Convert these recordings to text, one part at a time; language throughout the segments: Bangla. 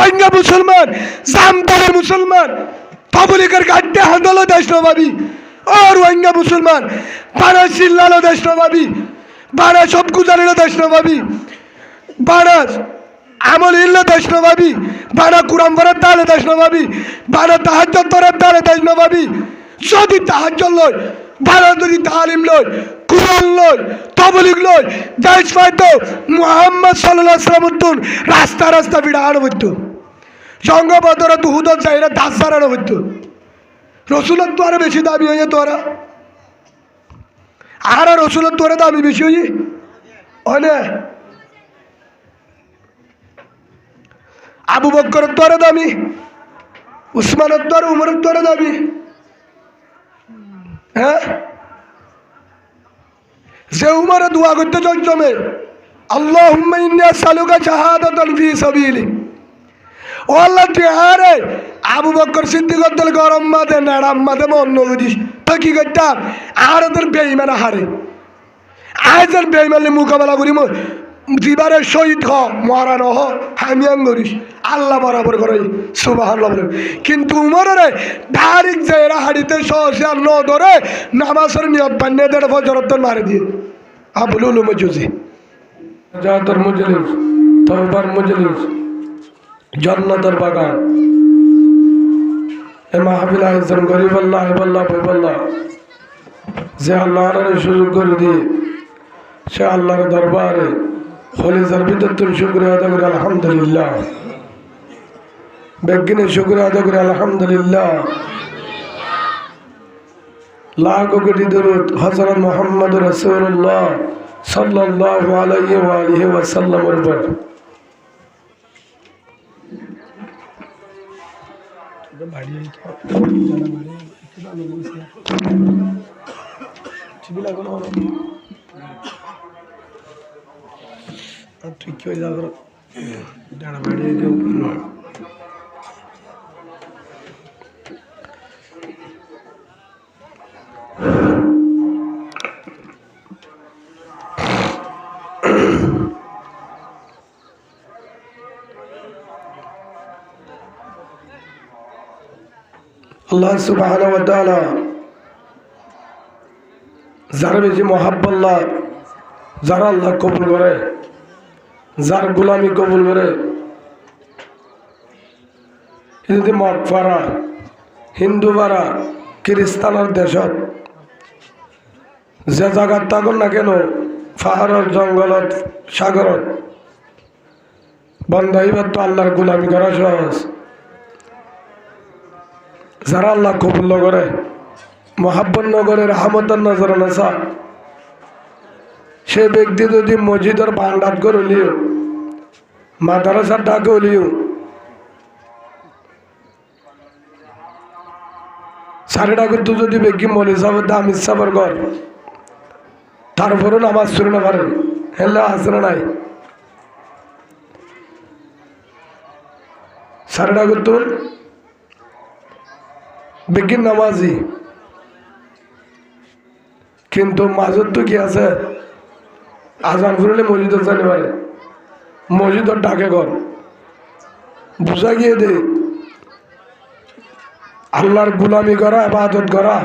রোহিঙ্গা মুসলমান, জামতারের মুসলমান, পাবলিকের গাড়িতে হান্দল দেশ নবাবি, ও রোহিঙ্গা মুসলমান, বানা চিল্লালো দেশ নবাবি, বানা সব গুজারিল দেশ নবাবি, বানা আমল ইল্লে দেশ নবাবি, বানা কুরাম ভরার তালে দেশ নবাবি, বানা তাহাজ্জুদ ভরার তালে দেশ নবাবি। যদি তাহাজ্জুদ লয়, বানা যদি তালিম লয়, কুরআন লয়, তাবলীগ লয়, দেশ পাইতো মুহাম্মদ সাল্লাল্লাহু আলাইহি ওয়াসাল্লাম উত্তর রাস্তা রাস্তা বিড়ানো হইতো, জঙ্গবদরা দুহুদত যাইরা দাস সারানো হইতো। রসুলের তো আরো বেশি দাবি হয়ে তোরা, আর রসুলের তোরা দাবি বেশি হয়ে না। আবু বকরের তোরা দাবি, উসমানের তোরা, উমরের তোরা দাবি। হ্যাঁ, যে উমরে দোয়া করতে জমে, আল্লাহুম্মা ইন্নী আসআলুকা শাহাদাতান ফী সাবিলিক, ও আল্লাহ তুই আরে আবু বকর সিদ্দিকের দল গরম মাদে নাড়াম মাদে অন্য বুঝিস তো কি করতাম, আর তোর বেইমানা হারে আজের বেইমানে মোকাবেলা করি দিবারে শহীদ হ মরানো হ হামিয়ান করিস আল্লাহ বরাবর করে সুবহানাল্লাহ বলে। কিন্তু উমরে ডাইরেক্ট যে এরা হাড়িতে সহসে আর ন ধরে নামাজের নিয়ত বানিয়ে দেড় ফজরত মারে দিয়ে আবুল উলুম জুজি জাতর মজলিস তওবার মজলিস জান্নাতের বাগান এ মাহফিল আয়োজন গরিব আল্লাহ হেবাল্লাহ বৈবাল্লাহ যে আল্লাহর সুযোগ করে দিয়ে সে আল্লাহর দরবারে খলিজার ভিতর তুমি শুকরিয়া আদা করে আলহামদুলিল্লাহ, বেগিনে শুকরিয়া আদা করে আলহামদুলিল্লাহ। লাখ কোটি দরুদ হযরত মুহাম্মদ রাসূলুল্লাহ সাল্লাল্লাহু আলাইহি ওয়া আলিহি ওয়াসাল্লামের উপর। ঠিক হয়ে যাবে ডানা বাড়িয়ে দিও। আল্লাহ সুবহানাহু ওয়া তাআলা যার বেশি মহাব্বত, যারা আল্লাহ কবুল করে, যার গোলামি কবুল করে, যদি মদ পারা হিন্দু পারা খ্রিস্টানের দেশত যে জায়গার থাকুন না কেন, পাহাড়ের জঙ্গলত সাগরত বন্ধ হইবার তো আল্লাহর গোলামি করা সহজ। যারা আল্লাহ কবুল করে, মহাব্বত নগরের রহমতের নজরে নাসা, সে ব্যক্তি যদি মসজিদের ভান্ডার করে হলিও, মাদ্রাসার ডাকে হলিও, সাড়ে ডাকে তো যদি ব্যক্তি মলি সাহেবের দাম ইচ্ছাবার ঘর, তারপরও নামাজ শুরু না পারে, হেলে আসরে নাই সাড়ে ডাকে তো বেগিন নামাজি, কিন্তু মাজত তো কি আছে, আজান করলে মসজিদ জানি পারে, মসজিদের ডাকে ঘর বুঝা গিয়ে দে আল্লাহর গুলামি করা, ইবাদত করা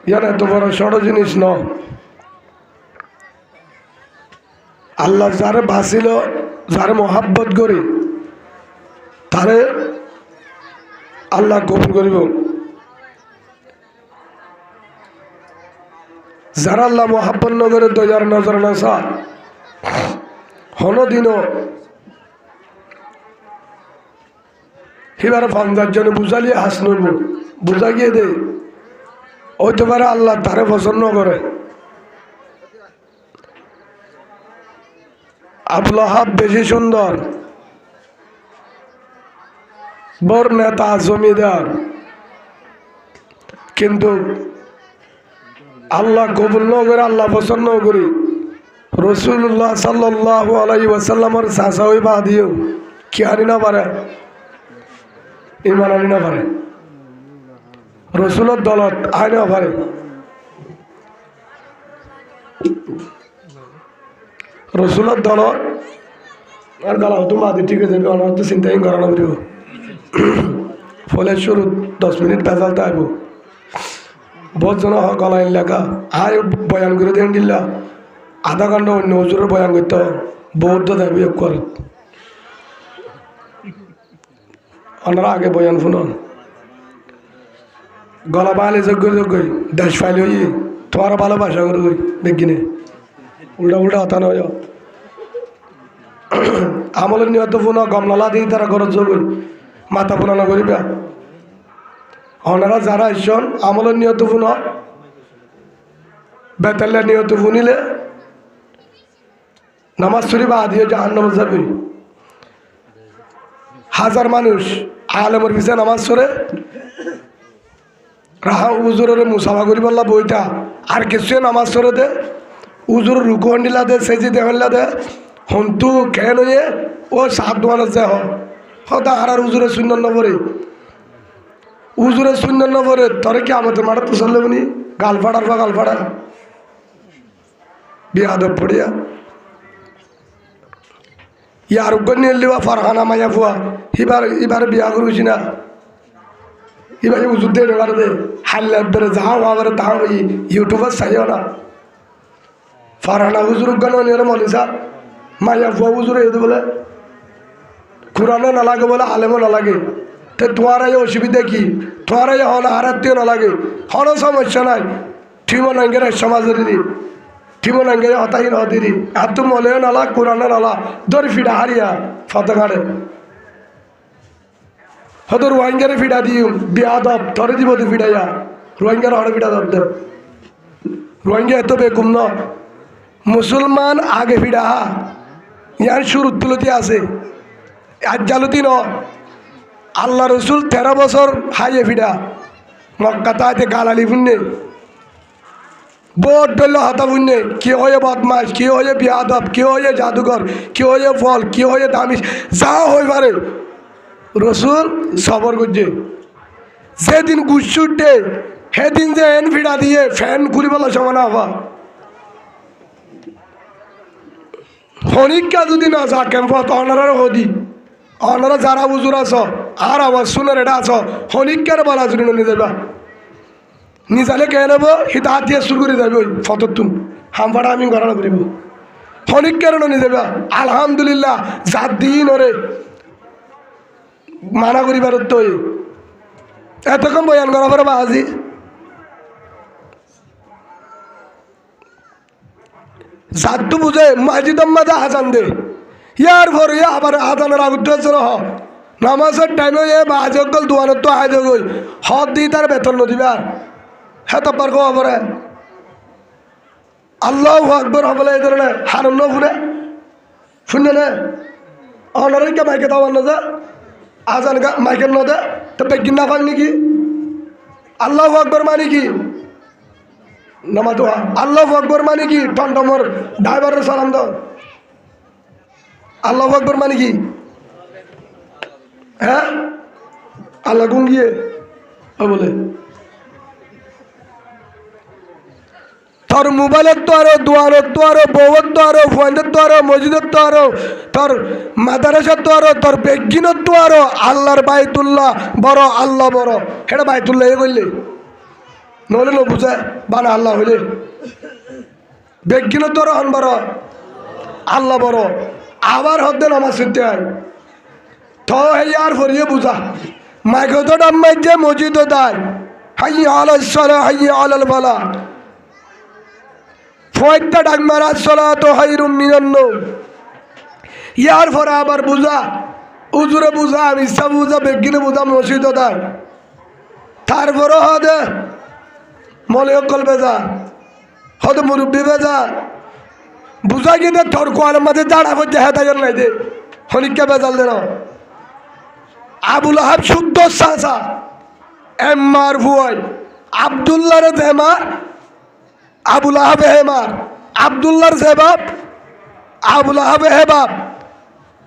ইয়ার এত বড় ছোট জিনিস ন। আল্লাহ যারে বাঁচিল, যারে মহাব্বত করি, তারে আল্লাহ কবুল করিব। যারা আল্লাহ মহাব্বত নগরে দয়ার নজর নাসা হনদিনও হিবার ফান্দার জন্য বুঝালিয়ে হাস নইব, বুঝা গিয়ে দে হইতে পারে আল্লাহ তারে পছন্দ করে। আবুল আহাব বেশি সুন্দর, বড় নেতা জমিদার, কিন্তু আল্লাহ কবুল ন করে, আল্লাহ পছন্দ করি রাসূলুল্লাহ সাল্লাল্লাহু আলাইহি ওয়াসাল্লামের চাচা হই বা দিও কি আনি না পারে, ইমান আনি না পারে, রসুলের দলত আয় না পারে। রসুলের দলত আর গালাও তো মাদি ঠিক আছে অনার তো চিন্তাই করানো করিব ফলে শুরু 10 মিনিট পেঁচালতে আইব বহুত জন গলা এলাকা হাই বয়ান করে দেন দিল্লা আধা ঘন্টা অন্য হুজুরের বয়ান করতে বৌদ্ধ দেব এক করে ওনারা আগে বয়ান শুনুন গলা বালে যোগ্য যোগ্যই দেশ ফাইল হই তোমার ভালোবাসা করে গই বেগিনে উল্টা উল্টা হতা নয় আমলের নিহত ফোন গমনালা দিয়ে তারা ঘর যোগই মাথা পুরানো করিবা ওনারা যারা আসছেন আমলের নিহত ফোন বেতাল্লা নিহত ফুনিলে নামাজ শরীফ আদিও জাহান্নামে যাবে হাজার মানুষ আলেমের পিছনে নামাজ পড়ে রাহা উজুরের মুসাফা করি বললা বইটা আর কিছু নামাজ পড়ে দে উজুর রুকু হন্ডিলা দে সেজি দে হন্ডিলা দে হন্তু কেন হয়ে ও সাত দোয়ানো যে হতা আর উজুরে শূন্য নপরে উজুরে শূন্য নপরে তরে কি আমাদের মাঠে তো চললে উনি গাল ফাড়ার বা গাল ফাড়া বিয়াদব পড়িয়া ইয়ার উগ্র নিয়ে লিবা ফারহানা মাইয়া ফুয়া এবার বিয়া করছি না এবার উজুর দে এবার দে হাল্লার ধরে যাও আবার তাও ইউটিউবার চাইও না ফারহানা হুজুর উগ্র নিয়ে মলিসা মাইয়া ফুয়া হুজুর এদে বলে কোরআনও না লাগে বলে আলেমও না লাগে তো তোমার এই অসুবিধা কি তোমার এই হন আরাত্মীয় না লাগে হন সমস্যা নাই ঠিমো নাঙ্গের সমাজের দিদি ঠিমো নাঙ্গের হতাহীন হতিরি আর তো মলেও নালা কোরআনও নালা দরি ফিডা হারিয়া ফতগাড়ে হয়তো রোহিঙ্গারে ফিডা দিও বিয়া দব ধরে দিব তো ফিডাইয়া রোহিঙ্গার হরে ফিডা দব দেব রোহিঙ্গা এত বেকুম ন মুসলমান আগে ফিডা হা ইয়ার সুর তুলতি আছে আজ জালতি ন আল্লাহ রসুল 13 বছর হাইয়ে ফিডা মক্কাতে গালালি ফুন্নে বোট ডল হাতা ফুন্নে কি হয়ে বদমাস কি হয়ে বিয়াদব কি হয়ে জাদুঘর কি হয়ে ফল কি হয়ে দামিস যা হয়ে পারে রসুল সবর করছে যেদিন গুসুটে সেদিন যে এন ফিডা দিয়ে ফ্যান ঘুরি বলা সমান হবা হনিকা যদি না যা ক্যাম্পত অনারার হদি অনারা যারা বুজুর আছ আর আবার শুনের এটা আছ হনিকার বলা যদি নিয়ে যাবা নিজালে কে নেব হিতা হাত দিয়ে শুরু করে যাবে ওই ফততুন হামফাটা আমি গণনা করিব হনিকার নিয়ে যাবা আলহামদুলিল্লাহ যার দিন ওরে মানা করিবার তো এত কম বয়ান করা পরে বাহাজি জাদু বুঝে মাজিদ মাঝে আজান দে ইয়ার পরে আবার আজানের আগুত্তর নামাজের টাইমে এ বাজগল দোয়ানের তো আয় গই হদ দিয়ে তার বেতন নদিবার হ্যাঁ তো পার পরে আল্লাহ আকবর হবলে এই ধরনের হারুন ফুনে শুনে নে অনারিকা মাইকে দাওয়ার না যা আজান মাইকের নদে তো বেগিন না পান নাকি আল্লাহ আকবর মানে কি নামা তো আল্লাহ আকবর মানে কি টমটমর ড্রাইভারের সালাম দাও আল্লাহ আকবর মানে কি হ্যাঁ আল্লাহ গুঙ্গিয়ে বলে তোর মোবাইলের তো আরো দোয়ারের তো আরো বউয়ের তো আরো ফোনের তো আরো মসজিদের তো আরো তোর মাদারাসার তো আরো তোর বেগিনের তো আরো আল্লাহর বাইতুল্লাহ বড় আল্লাহ বড় সেটা বাইতুল্লাহ এ করলে নইলে নো বুঝে বানা আল্লাহ হইলে বেগিনের তো আরো হন বড় আল্লাহ বড় আবার হদ্দে নামাজ শিখতে হয় তো এই আর ফরিয়ে বুঝা মাইকে তো ডাম্মাই যে মসজিদ দায় হাই আলাল সালা হাই আলাল বালা ফয়টা ডাক মারা চলা তো হাইরুম মিনান্ন ইয়ার পরে আবার বুঝা উজুরে বুঝা আমি ইচ্ছা বুঝা বেগিনে বুঝা মসজিদ দায় তারপরে হদে মলে অকল বেজা হদে মুরব্বী বেজা বুঝা গিয়ে তোর কোয়ার মাঝে দাঁড়া করছে হ্যাঁ তাই নাই দে হনিকা বেজাল দে না আবুল আহাব শুদ্ধ চাচা এম্মার ভুয়াই আবদুল্লার জেমার আবুল আহাবে হেমার আবদুল্লার জেবাব আবুল আহাবে হেবাব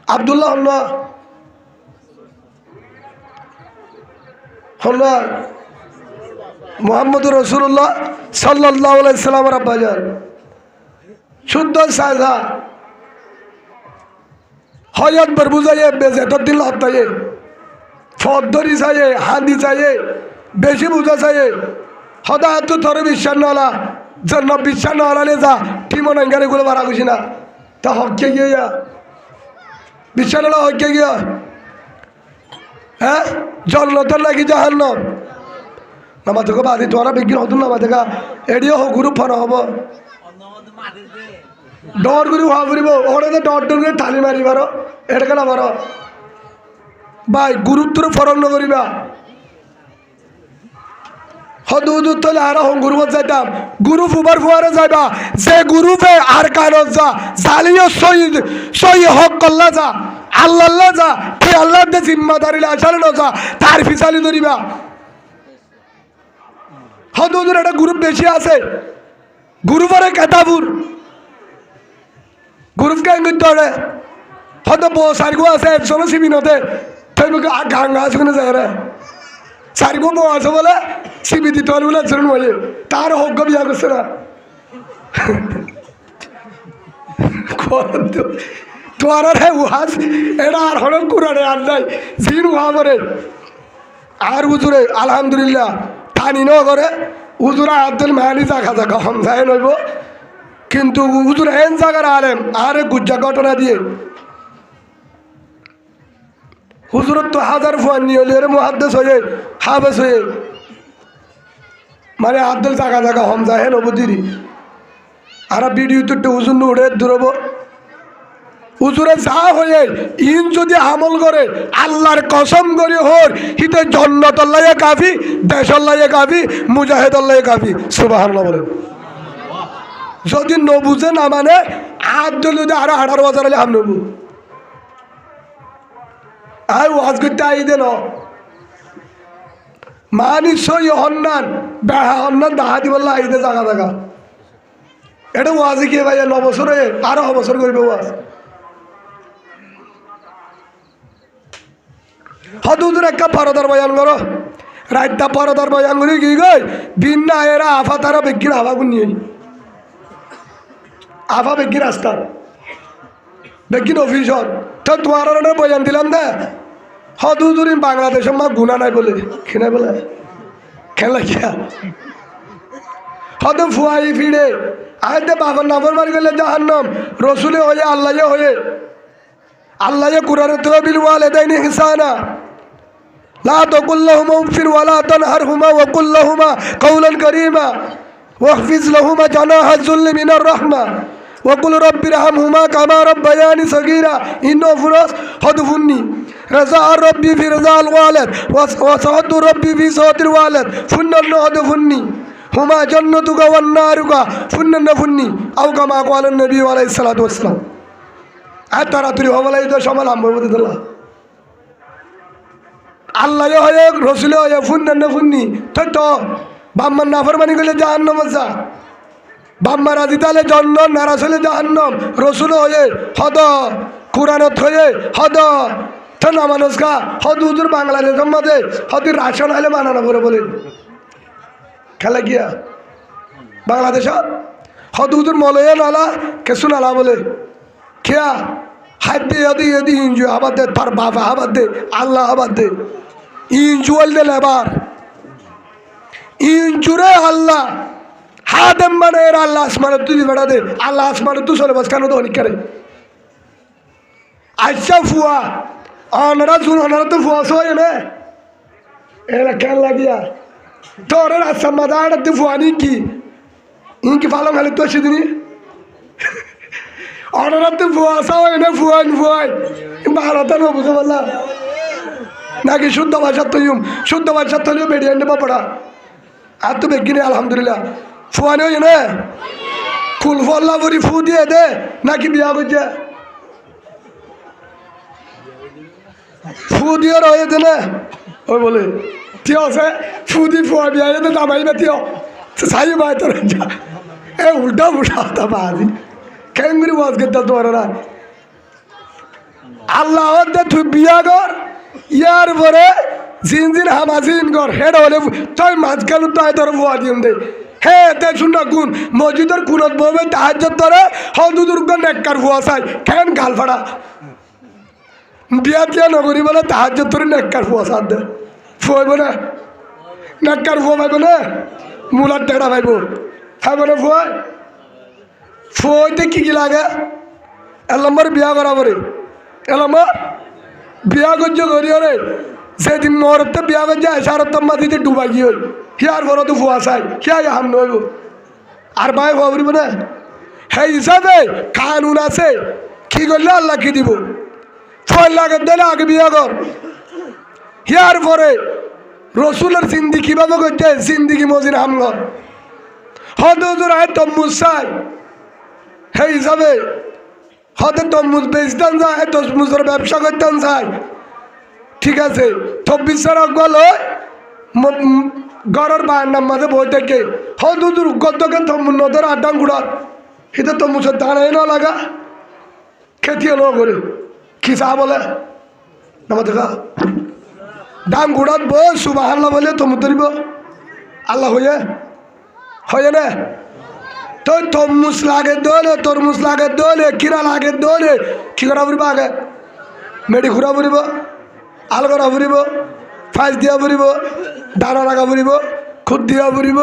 আবদুল্লাহ হল মোহাম্মদ রসুল্লাহ সাল্লাল্লাহু আলাইহি সাল্লামের আব্বাজান শুদ্ধ চাচা হয়ত বার বুঝাইয়ে বেজেতর দিন হত্যায়ে ফদ্দরি চাইয়ে হাঁদি চাইয়ে বেশি বুঝা চাইয়ে সদা তো তোর বিশ্বাস নলা জন্য বিশ্বাস নলালে যা কি মনে গাড়ি গুলো বাড়া খুশি না তা হককে গিয়া বিশ্বাস নলা হককে গিয়া হ্যাঁ জন্নতর লাগি জাহান্নাম নামা থেকে বাদি তোরা বিজ্ঞান হতুন নামা থেকে এডিও হোক গ্রুপ ফোন হব ডর করে হওয়া ফুরিব ওখানে তো ডর ডর করে থালি মারিবার এটা কেন মার ভাই গুরুত্বর ফরক নকরিবা হদুদুর তলে আর হং গ্রুপত যাইতাম গ্রুপ উবার ফুয়ারে যাইবা যে গ্রুপে আর কানত যা জালিও সই হক কল্লা যা আল্লাহ যা তে আল্লাহ দে জিম্মাদারি আসার ন যা তার ফিসালি ধরিবা হদুদুর একটা গ্রুপ বেশি আছে গ্রুপরে কেতাবুর গ্রুপ কেন করতে হবে হয়তো বউ সারিগো আছে একশো সিবিনতে গাঙ্গা আছে কোনো জায়গায় সারিগো বউ আছে বলে সিবি দিতে হলে বলে একজন বলে তার হক বিয়া করছে না তোমার উহাজ এটা আর হল কুরানে আর নাই জিন উহা করে আর হুজুরে আলহামদুলিল্লাহ থানি ন করে হুজুরা আব্দুল মেহানি জাগা জাগা হমজায় নইব কিন্তু হুজুর এন জায়গার আলেম আরে গুজ্জা ঘটনা দিয়ে হুজুরত তো হাজার ফুয়ান নিয়ে হলে মুহাদ্দেস হয়ে হাবেস হয়ে মানে আব্দুল জাগা জাগা হমজা হে নবদিরি আর ভিডিও তো হুজুর উড়ে দূরব হুজুরে যা হয়ে ইন যদি আমল করে আল্লাহর কসম করে হোর হিতে জন্নত আল্লাহে কাফি দেশ আল্লাহে কাফি মুজাহিদ আল্লাহে কাফি সুবহানাল্লাহ বলেন যদি নবুঝে না মানে আব্দুল যদি আরো 18 হলে হাম নবু আর ওয়াজ করতে আই দেন মানিস হন্নান বেহা হন্নান দাহাদি বললা আইদে জাগা জাগা এটা ওয়াজে কি ভাই 9 বছর হয়ে 12 বছর করবে ওয়াজ হদুদুর একটা পরদার বয়ান করো রাতটা পরদার বয়ান করে কি গই ভিন্ন এরা আফা তারা বেগির আফা গুনিয়ে আফা বেগির রাস্তা বেগিন অফিসর তো তোমার বয়ান দিলাম দে হদুদুর বাংলাদেশ মা গুণা নাই বলে খেনে বলে খেলা কিয়া হদ ফুয়াই ফিরে আয়তে বাবার নাফর মারি গেলে জাহান্নাম রসুলে হয়ে আল্লাহ কুরআনে তো বিল ওয়ালিদাইনি ইহসানা লা তাকুল লাহুমা উফিন ওয়া লা তানহারহুমা ওয়া কুল লাহুমা কাওলান কারীমা ওয়াহফিজ লাহুমা জানাহা যুল্লি মিনার রাহমা ওয়া কুল রাব্বিরহামহুমা কামা রাব্বায়ানি সগীরা ইন্নো ফুরাস হদফুন্নি রাজা রাব্বি ফি রাজাল ওয়ালিদ ওয়া সাহাদু রাব্বি ফি সাহাদিল ওয়ালিদ ফুন্নান হদফুন্নি হুমা জান্নাতুকা ওয়ান নারুকা ফুন্নান ফুন্নি আও কামা ক্বালান নবী আলাইহিস সালাতু ওয়াস সালাম আর তাড়াতাড়ি হবলাই তো সমাল আমবতে দিলা আল্লাহ হয়ে রসুলে হয়ে ফুন্নান ফুন্নি তো বাম্মার নাফরমানি করলে জাহান্নাম যা বাম্মা রাজি তাহলে জন্ম নারাজ হলে জাহান্নাম রসুল হয়ে হদ কুরআনত হয়ে হদ তো না মানুষ গা হদ হুজুর বাংলাদেশের মধ্যে হদ রাশন হলে মানানো করে বলে খেলা গিয়া বাংলাদেশ হদ হুজুর মলয়ে নালা কেসু নালা বলে খেয়া হাতে এদি এদি ইঞ্জু আবার দে তার বাবা আবার দে আল্লাহ আবার দে ইঞ্জুয়াল দে লেবার ইঞ্জুরে আল্লাহ হাদেম মানে এর আল্লাহ আসমানে তুই বেড়া দে আল্লাহ আসমানে তুই চলে বাস কেন তো অনেক করে আচ্ছা ফুয়া অনারা শুন অনারা তো ফুয়া সই এনে এরা কেন লাগিয়া তোর রাস্তা মাদা আড়াতে ফুয়া নি কি ইনকি ভালো খালি তো সেদিনই অনারাতে তো ফুয়া সাও এনে ফুয়াই ভারতের বুঝতে পারলাম নাকি শুদ্ধ ভাষার তৈম শুদ্ধ ভাষার তৈলেও বেরিয়ে আনতে পাপড়া আর তো বেগিনি আলহামদুলিল্লাহ ফুয়ানি ওই না ফুল ফল্লা ভরি ফু দিয়ে দে নাকি বিয়া করছে ফু দিয়ে রয়েছে না ওই বলে তিয় আছে ফু দি ফুয়া বিয়া তো দামাই না তিয় চাই ভাই তোর এ উল্টা উল্টা তা বাজি কেঙ্গুরি ওয়াজ করতে তোমার না আল্লাহ তুই বিয়া কর ইয়ার পরে জিন হামাজিন কর হেড হলে তুই মাঝখান তাই তোর ফুয়া দিন দে হে তে শুন গুণ মসজিদের কুনত ববে তাহাজ্জুদ ধরে হদুদুর নেককার ফুয়া চাই কেন গাল ফাড়া বিয়া টিয়া নগরী বলে তাহাজ তোর নেককার ফুয়া সাদ দে ফুয়াইব না নেককার ফুয়া পাইব না মূলার টেড়া পাইব খাইব না ফুয়াই ফুয়াইতে কি লাগে এলম্বর বিয়া করা পরে এলম্বর বিয়া করছ করিও রে যেদিন মরতে বিয়া করছে এসারত মাটিতে ডুবাই গিয়ে হিয়ার বড় তো ফুয়া চাই হিয়া হাম নইব আর ভাই খবরিব না সেই হিসাবে কানুন আছে কি করলে আল্লাহ কি দিব ফল লাগে দিলে আগে বিয়া কর হিয়ার পরে রসুলের জিন্দি কিভাবে করছে জিন্দিগি মজির হামগর হয়তো আয় তম্মুজ চাই সেই হিসাবে হয়তো তম্মুজ বেচতাম যায় তরমুজের ব্যবসা করতাম চাই ঠিক আছে 24 গল ঘরের বারান্দার মাঝে বই থেকে হয়তো গতকে তম্মুজ নদর আড্ডাম গুড়ার এটা তম্মুজের দাঁড়াই না লাগা খেতিয়ে ন করে কি চা বলে নামা দেখা দাম গুড়াত বই সুবাহ আল্লাহ বলে তমুজ ধরিব আল্লাহ হয়ে না তো তরমুজ লাগে দোলে তরমুজ লাগে দোলে কিরা লাগে দোলে কি করা ফুরিব আগে মেডি ঘুরা ফুরিব আল করা ফুরিব ফাঁস দিয়া ফুরিব দানা লাগা ফুরিব খুদ দিয়া ফুরিব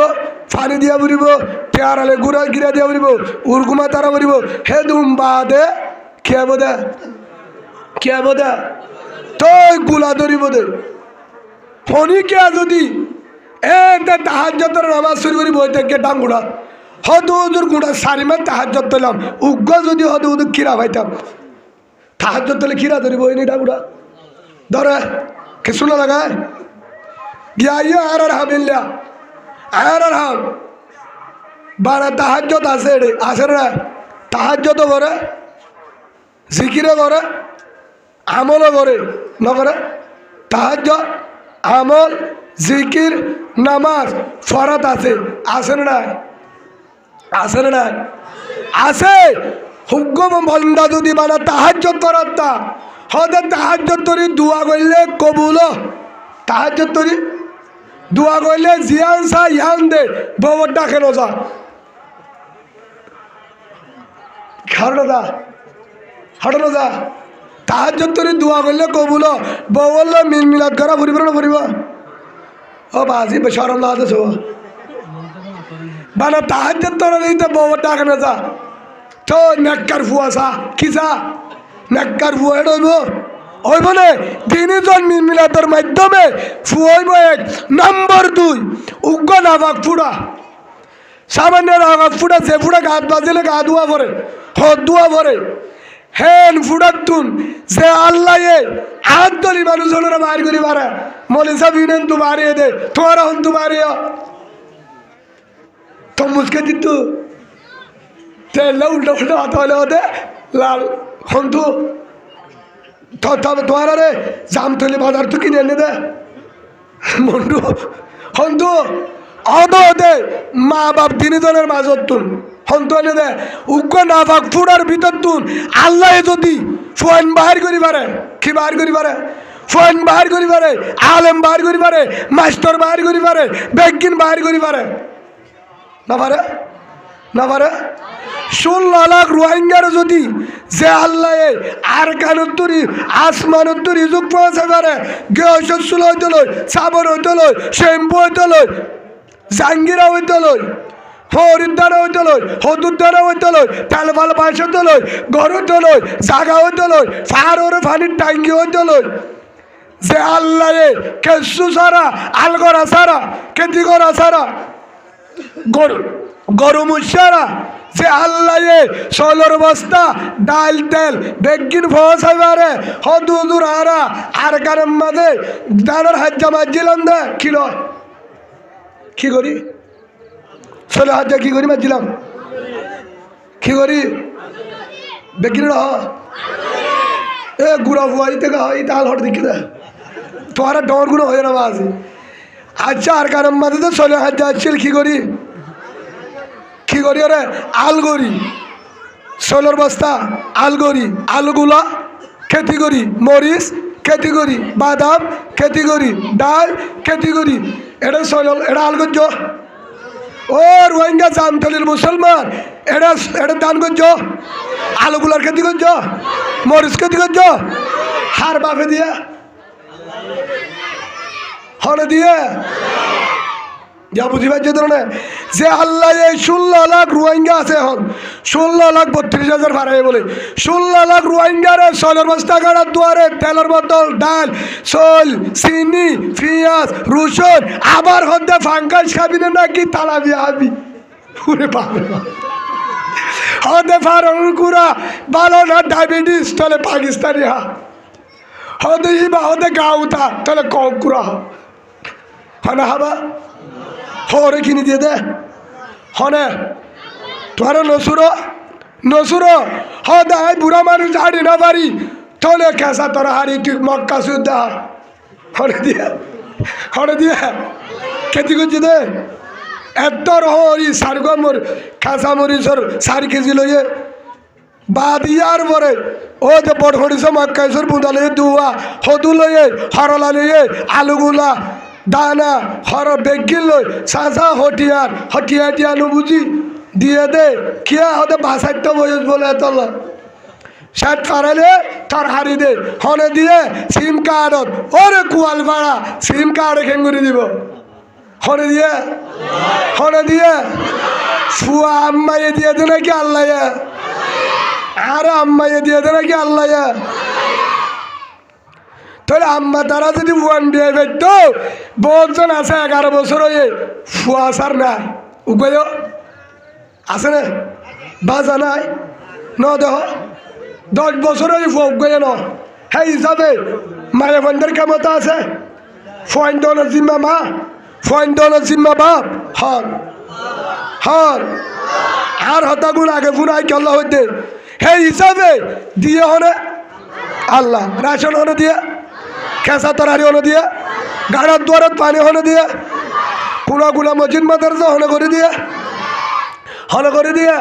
পানি দিয়া ফুরিব পেয়ারালে গুড়া গিরা দিয়া ফুরিব উরগুমা তারা ফুরিব হে দুম বাদে খেয়াব দে খেয়াব দে তই গুলা ধরিব দে ফনি কে যদি তাহাজ্জতের নামাজ শুরু করি বই থেকে ডাং গুড়া হদু হুজুর গুড়া সারি মাস তাহাজ্জত দিলাম উগ্র যদি হদু হুজুর খিরা পাইতাম তাহাজ্জত দিলে খিরা ধরিব এই ডাং গুড়া ধরে কে শোনা লাগায় গিয়া আর হামিল্লা আর হাম বারা তাহাজ্জত আছে রে আসে রে তাহাজ্জত করে জিকিরে করে আমলও করে নকরে তাহাজ্জত আমল জিকির নামাজ ফরাত আছে আছে না আছে না আছে হুকুম বন্দা যদি বানা তাহাজ্জত করাতা হদে তাহাজ্জত তরি দোয়া করলে কবুল তাহাজ্জত তরি দোয়া করলে জিয়ান সা ইয়ান দে বউর ডাকে নজা হাড়ো যা তাহাজ্জত তরি দোয়া করলে কবুল বউল মিল মিলাদ করা ফুরিব না ফুরিব ও বাজি বেশরম না আছে বানা তাহাজ্জত তোরা দিতে বউর ডাকে নজা তো নেককার ফুয়াশা কি যা নেককার ফুয়া এটা হইব না তিনজন মিল মিলাদের মাধ্যমে ফুয়াইব 1 নম্বর 2 উগ্র নাভাগ ফুড়া সামান্য নাভাগ ফুড়া যে ফুড়া গাত বাজিলে গা ধোয়া পরে হদ ধোয়া পরে হেন ফুড়াতুন যে আল্লাহ হাত ধরি মানুষজনেরা বার করি পারে মলিসা বিনেন তু মারিয়ে দে তোমার হন তু মারিয়া তো মুসকে দিত তেল উল্টা উল্টা হাত হলে হতে লাল হন তু তোমার রে জাম তলি বাজার তো কিনে এনে দে মন্ডু হন তু অদ দে মা বাপ তিনজনের মাজত তুন হন্তু এনে দে উগ্র নাফাক ফুড়ার ভিতর তুন আল্লাহ যদি ফোন বাহির করি পারে কি বাহির করি পারে ফোন বাহির করি পারে আলেম বাহির করি পারে মাস্টার বাহির করি পারে বেগিন বাহির করি পারে না পারে না পারে 16 লাখ রোহিঙ্গার যদি যে আল্লাহ আর কানুত্তরি আসমানুত্তরি যুগ পৌঁছে পারে গেহসল হইতে লই সাবর হইতে লই শ্যাম্পু হইতে লই জাঙ্গিরা হইতে লই হরিদ্বার হইতে লই হদুদ্দার হইতে লই তেল ফাল পাশ হইতে লই ঘর হইতে লই জাগা হইতে লই ফার ওরে ফানির টাঙ্গি হইতে লই যে আল্লাহ কেসু সারা আল করা সারা কেতি করা সারা গরু মুসারা যে আল্লাহ সোলর বস্তা ডাল তেল বেগিন ফসাইবারে হদুদুর হারা আর কারণ মাঝে দানার হাজ্জা মাজিলাম দে খিল কি করি ষোলো হাজার কি করি মারছিলাম কি করি বেকিন এ গুড়া ফুয়াই থেকে হয় তাহলে হট দেখি দে তোমার ডর গুলো হয়ে না আছে আচ্ছা আর কারণ মাঝে তো 16 হাজার ছিল কি করি ওরে আলগরি সোলর বস্তা আলগরি আলুগুলা খেতি করি মরিচ খেতি করি বাদাম খেতি করি ডাল খেতি করি এটা সোলর এটা আলগর্য ও রোহিঙ্গা জামতলির মুসলমান এটা দান করছ আলুগুলার খেতি করছ মরিচ খেতি করছ হার বাপে দিয়া হলে দিয়ে যা বুঝি পারছে ধরনের যে আল্লাহ এই 16 লাখ রোহিঙ্গা আছে এখন 16,32,000 ভাড়াই বলে 16 লাখ রোহিঙ্গারে সোলের বস্তা গাড়ার দুয়ারে তেলের বোতল ডাল সোল চিনি পিঁয়াজ রসুন আবার হদ্দে ফাঙ্কাস খাবি না নাকি তালাবি হাবি পুরে পাবে হদে ফারুন কুরা ভালো না ডায়াবেটিস তাহলে পাকিস্তানি হা হদে ইবা হদে গাউতা তাহলে কুরা হনা হাবা হরে কিনে দিয়ে দে হনে তোমার নসুর হদে বুড়া মানুষ হাড়ি না পারি তাহলে কেসা তোরা হাড়ি তুই মক্কা সুদ্ধা হরে দিয়ে খেতে করছি দে এতর হরি সারগমর খাসা মরিচর 4 কেজি লইয়ে বাদ ইয়ার পরে ও যে বড় হরিস মক্কাইসর বুদা লইয়ে দুয়া হদু লইয়ে হরলা লইয়ে আলুগুলা দানা হর বেগিল লই সাজা হটিয়ার বুঝি দিয়ে দে কিয়া হতে বাসাইতে বয়স বলে তল শার্ট ফারালে তার হারি দে হনে দিয়ে সিম কার্ডত ওরে কুয়াল ভাড়া সিম কার্ডে খেঙ্গুরি দিব হনে দিয়ে ফুয়া আম্মাইয়ে দিয়ে দে নাকি আল্লাহ আর আম্মাইয়ে দিয়ে দে নাকি আল্লাহ তাহলে আম্মা তারা যদি ওয়ান বিয়ে পেতো বহুজন আছে 11 বছর হয়ে ফুয়া সার না উপায় আছে না বাজা নাই ন দেহ 10 বছর হয়ে ফুয়া উগায় ন হ্যাঁ হিসাবে মায়ে বন্ধের ক্ষমতা আছে ফয়েন দলের জিম্মা মা ফয়েন দলের জিম্মা বাপ হর আর হতাগুণ আগে ফুনাই খেলা হইতে হে হিসাবে দিয়ে হনে আল্লাহ রাশন হনে দিয়ে খেসা তরারি হনে দিয়ে গাড়ার দুয়ারত পানি হনে দিয়ে কুলা মসজিদ মাদ্রাসা হনে করে দিয়ে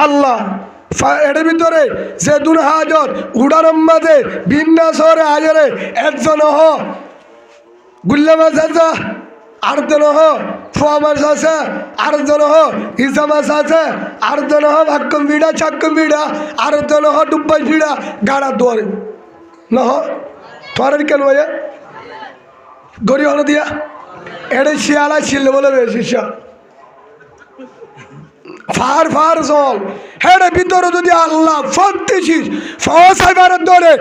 আল্লাহ এর ভিতরে যে দুন হাজত উড়ার মাঝে ভিন্না শহরে হাজারে একজন হ গুল্লা মাছ আছে আরেকজন হ ফোয়া মাছ আছে আরেকজন হ ইসা মাছ আছে আরেকজন হ ভাক্কম ভিড়া ছাক্কম ভিড়া আরেকজন হ ডুব্বাই ভিড়া গাড়ার দুয়ারে নহ তোমার কেন ভাইয়া গড়ি হলো দিয়া এড়ে শিয়ালা ছিল বলে শিষ্য ফার জল হেড়ে ভিতরে যদি আল্লাহ ফন্তিছিস ফসাইবার ধরে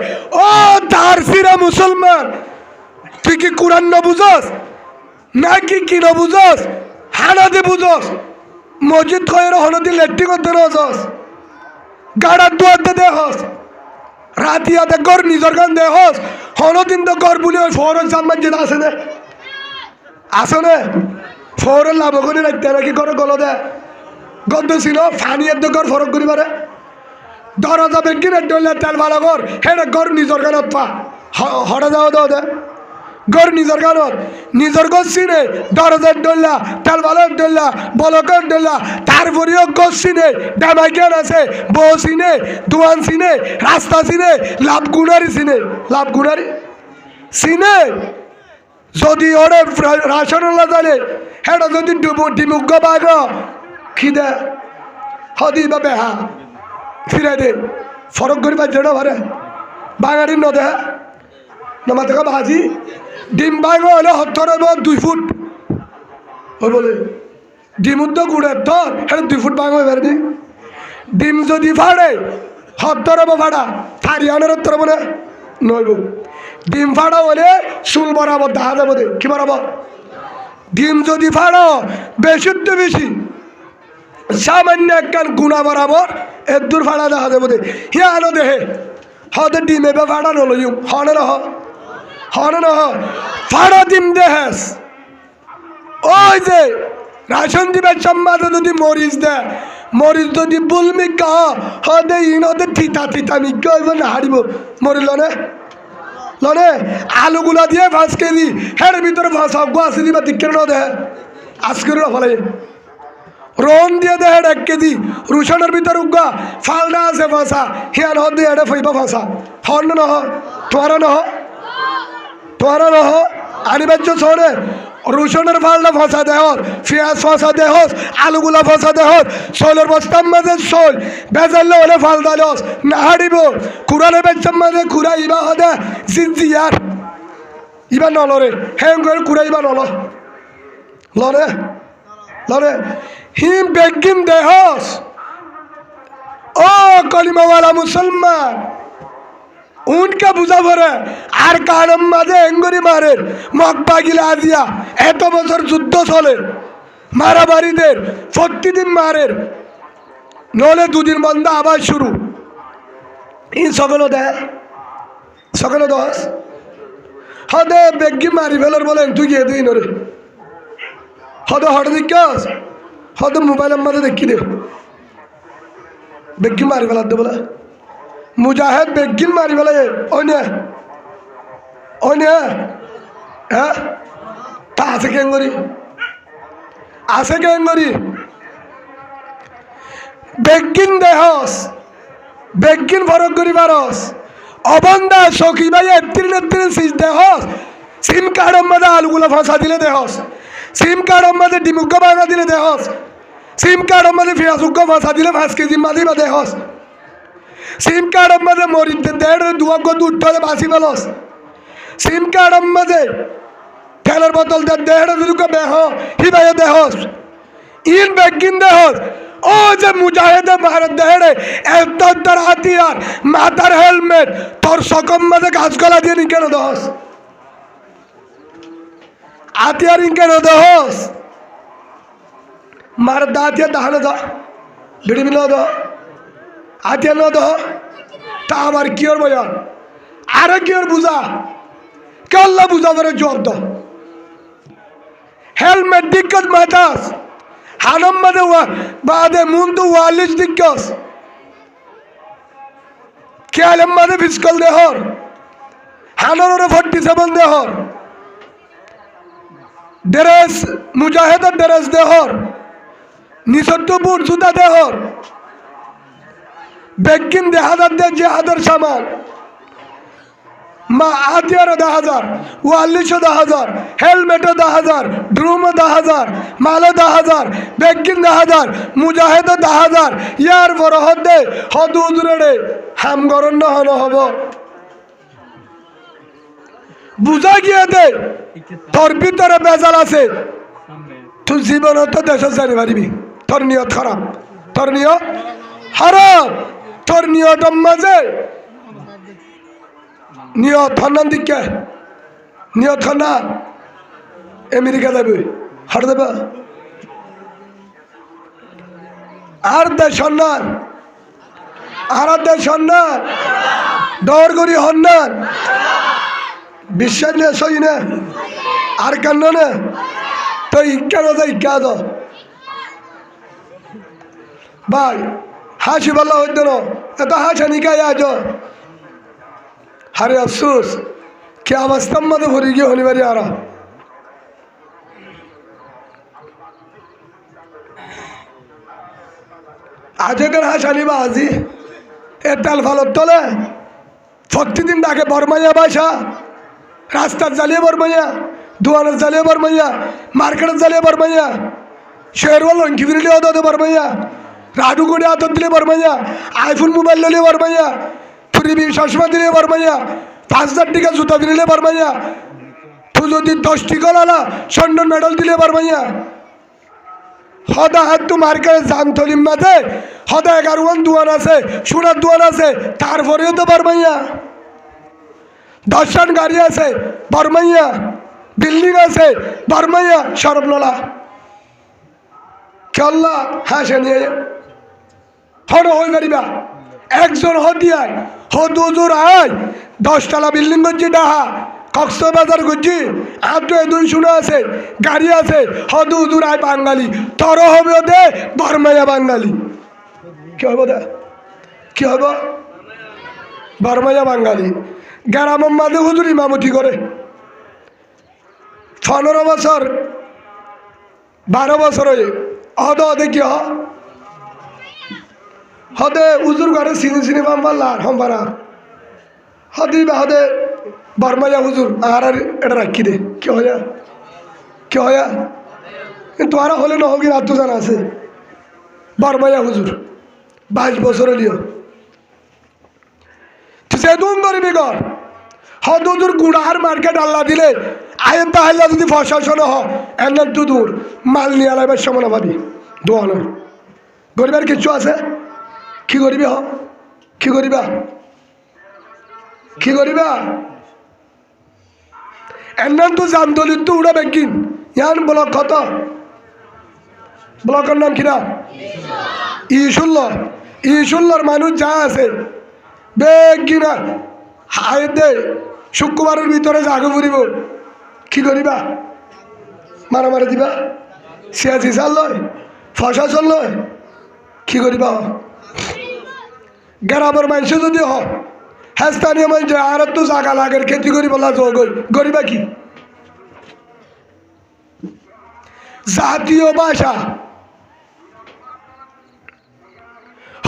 ও তার সিরা মুসলমান তুই কি কোরআন না বুঝস নাকি কি না বুঝস হানাতে বুঝস মসজিদ খয়ের হনদি লেট্টি করতে নজস গাড়ার দুয়ারতে দেহস রাতিয়াতে গর নিজর গান দেহস হনদিন তো গর বলি ওই ফরজ জাম্মার যেটা আছে না ফরের লাভ করে রাখতে নাকি করে গলো দে গন্ধ ছিল ফানি এর গর ফরক করি পারে দরজা বেগিনে ডলে তেল ভালো কর হেডে গর নিজর গানত পা হরে যাও দাও দে গর নিজর গানত নিজর গছ চিনে দরজার ডল্লা তেল ভালো ডল্লা বলকের ডল্লা তারপরেও গছ চিনে ডামাইকেন আছে বউ চিনে দোয়ান চিনে রাস্তা চিনে লাভ গুণারি চিনে যদি ওরে রাশন জানে হেডা যদি ডিমুগ্গ বাঘ খিদে হদি বা বেহা ফিরে দে ফরক করি পাচ্ছে না ভারে বাঙালির ন দেহা নমা থেকে ভাজি ডিম বাঙ হলে 2 ফুট ওই বলে ডিম উদ্যোগ গুড়ের তোর এটা 2 ফুট বাঙ হয়ে পারেনি ডিম যদি ফাড়ে 70 ভাড়া থারিয়ানের তোর মনে নইব ডিম ফাড়া হলে চুল বরাবর দেখা যাবো দে কি বরাবর ডিম যদি ফাড়ো বেশি সামান্য একখান গুণা বরাবর এর দূর ফাড়া দেখা যাবো দে হিয়া আনো দেহে হদে ডিম এবার ফাড়া নলো হনে নহ ফাড়া ডিম দেহেস ওই যে রাশন দিবের সম্বাদে যদি মরিচ দেয় মরিচ যদি বুলমি কা হদে ইনদে থিতা মিক্কা হইব না হারিব মরিল লনে আলুগুলা দিয়ে 5 কেজি হের ভিতরে ভাষা গাছ দিবা দিকে ন দেহে আজকের ফলে রন দিয়ে দে 1 কেজি রুশনের ভিতর উগা ফালনা আছে ভাষা হিয়ান হদে এড়ে ফইবা ভাষা হন নহ তোরা নহ আনিবাচ্য শহরে রসুনের ফালটা ফসা দেহ, পেঁয়াজ ফসা দেহ, আলুগুলা ফসা দেহ, শৈলের বস্তার মাঝে শৈল বেজাল্লে হলে ফাল দালস না হারিব কুরানের বেচার মাঝে কুড়া ইবা হদে জিয়ার ইবা নলরে হ্যাং করে কুড়া ইবা নল লরে লরে হিম বেগিন দেহস ও কলিমাওয়ালা মুসলমান উনকে বুঝা পড়ে আর কারম মাঝে এঙ্গরি মারের মকবা গিলা দিয়া এত বছর যুদ্ধ চলে মারামারিদের প্রতিদিন মারের নলে দুদিন বন্ধ আবার শুরু ই সকল দেয় সকল দশ হদে বেগি মারি ফেলার বলেন তুই গিয়ে দিই নরে হদে হঠাৎ দেখাস হদে মোবাইলের মাঝে দেখি দে বেগি মারি ফেলার দে বলে মুজাহিদ বেগিন মারি ফেলে ওই নে হ্যাঁ তা আছে কেঙ্গরি আছে কেঙ্গরি বেগিন দেহস বেগিন ফরক করি পারস অবন্ধা সখী ভাই এত্রিন সিজ দেহস সিম কার্ডের মধ্যে আলুগুলো ফাঁসা দিলে দেহস সিম কার্ডের মধ্যে ডিমুগ্গ ভাঙা দিলে দেহস সিম কার্ডের মধ্যে পেঁয়াজুগ্গ ফাঁসা দিলে 5 কেজি মাদি বা দেহস সিম কার্ডের মধ্যে মরিতে 1.5 দুধ বাসি ফেলস সিম কার্ডের মধ্যে তেলের বোতল 1.5 বেহ হিবাই দেহস ইন বেগিন দেহস ও যে মুজাহিদে মারের দেহরে এতর হাতিয়ার মাথার হেলমেট তোর সকম মাঝে গাছগলা দিয়ে নি কেন দহস হাতিয়ার কেন দহস মার দাঁতিয়া দাহানো দ বিড়ি মিল দ হাতিয়ার ন দহ তা আমার কি ওর বয়ান আরে কি ওর বুঝা কেল্লা বুঝা ধরে জোর দ হেলমেট দিক্কত মাথাস হানম মাঝে বাদে মুন্ডু 44 দিগ্গস খেয়ালের মাঝে ফিসকল দেহর হানর 47 দেহর ড্রেস মুজাহিদের ড্রেস দেহর নিঃসত্তরপুর জুতা দেহর বেগিন 1000 যে হাজার সামান মা হাতিয়ার 10,000 44 10,000 হেলমেট 10,000 ড্রুম 10,000 মাল 10,000 বেগিন 10,000 মুজাহিদ 10,000 ইয়ার বড় হদে হদুদরে হাম গরণ হন হব বুঝা গিয়ে দে তোর ভিতরে বেজাল আছে তুই জীবন তো দেশ জানি পারিবি তোর নিয়ত খারাপ তোর নিয়ত হারাম তোর নিয়ত মাঝে নিয়ত হন্নান দিকে নিয়ত খান্না আমেরিকা যাবে হাট দেবে আর দেশ সন্ন্যান আর দেশ সন্ন্যান দৌড় করি হন্নান বিশ্বাস নেই সই না আর কান্ন না তো ইচ্ছা না তো ইচ্ছা তো ভাই হাসি বলা হইত না এত হাসানি গায়ে আজ হারে আফসোস কে অবস্থার মধ্যে ভরে গিয়ে হনিবারি আর আজকের হাসানি বা আজি এ তেল ফালত তলে প্রতিদিন ডাকে বরমাইয়া বাসা রাস্তার জ্বালিয়ে বরমাইয়া দোয়ানের জ্বালিয়ে বরমাইয়া মার্কেটের জ্বালিয়ে বরমাইয়া শেরওয়াল লঙ্কি ফিরিলে অত বরমাইয়া রাডু করে আতর দিলে বরমাইয়া আইফোন মোবাইল দিলে বরমাইয়া ফুরিবি চশমা দিলে বরমাইয়া 5,000 টাকা জুতা দিলে বরমাইয়া তুই যদি 10 টাকা লালা স্বর্ণ মেডেল দিলে বরমাইয়া হদা হাত তু মার্কেটে জান থলিম মাঝে হদা 11 দোয়ান আছে সোনার দোয়ান আছে তারপরেও তো বরমাইয়া 10 গাড়ি আছে বরমাইয়া বিল্ডিং আছে বরমাইয়া সরবনলা কেল্লা হাসে নিয়ে হন হয়ে পারিবা একজন হদিয়ায় হদুজুর আয় 10 তলা বিল্ডিং করছি ডাহা কক্সবাজার করছি আর তো এদুন শুনে আছে গাড়ি আছে হদুজুর আয় বাঙালি তর হবে ওদের বরমাইয়া বাঙালি কি হব দে কি হব বরমাইয়া বাঙালি গ্রাম মাঝে হুজুর ইমামতি করে 15 বছর 12 বছর হয়ে হদে কি হদে উজুর ঘরে চিনি পাম্পার হম্পারা হদি বা হদে বরমাইয়া হুজুর আর এটা রাখি দে কি হয় কি হয় কিন্তু আর হলে নহগির আত্মজান আছে বারমাইয়া হুজুর 22 বছর হলিও সেদুন গরিবি ঘর হদুর গুড়াহার মার্কেট আল্লাহ দিলে আয়ের তাহলে যদি প্রশাসন এমন দূর মাল নিয়ে আলাইবার সময় ভাবি দোয়ানোর গরিবের কিছু আছে কি করিবে কি করিবা কি করিবা এমন তো জামদলিত তো উড়া ব্যাংকিং ইয়ান ব্লক কত ব্লকের নাম কিনা ইশুল্লর মানুষ যা আছে বেগিনা হায় দে শুক্রবারের ভিতরে জাগো ফুরিব কি করিবা মারামারি দিবা সিয়াসি চাল লয় প্রশাসন লয় কি করিবা গ্রামের মানুষ যদি স্থানীয় মানুষ আর তো জাগা লাগের খেতি করি বলা গরিবা কি জাতীয় ভাষা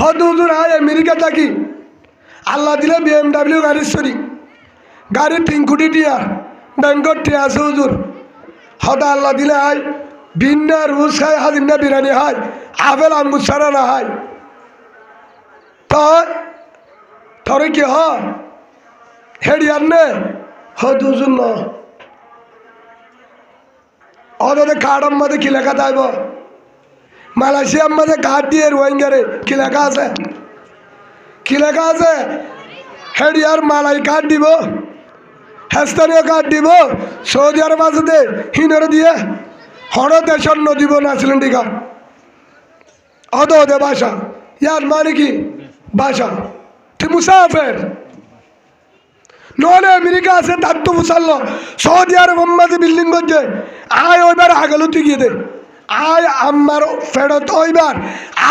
হদুর আয় আমেরিকা থাকি আল্লাহ দিলে BMW গাড়ির সরি গাড়ি 3 কোটি টিয়া ব্যাংকর টিয়া আছে হুজুর হদা আল্লাহ দিলে আয় ভিন্না রুজ খায় হাজিন্না বিরিয়ানি হয় আপেল আঙ্গুর ছাড়া না হয় তরে কি হেডিয়ার নে হদুজুর ন অদে কার্ডের মধ্যে কি লেখা থাকব মালয়েশিয়ার মধ্যে কার্ড দিয়ে রোহিঙ্গারে কি লেখা আছে কি লেখা আছে হেডিয়ার মালাই কার্ড দিব স্থানীয় কার্ড দিব সৌদি আরব আছে হিনরে দিয়ে হড় দেশের নদীব না ছিলেন টিকা অদে ভাষা ইয়ার মানে কি ভাষা তুই মুসাফের নহলে আমেরিকা আছে তার তো মুসাল্ল সৌদি আরব মাঝে বিল্ডিং করছে আয় ওইবার আগলো তুই গিয়ে দে আয় আমার ফেরত ওইবার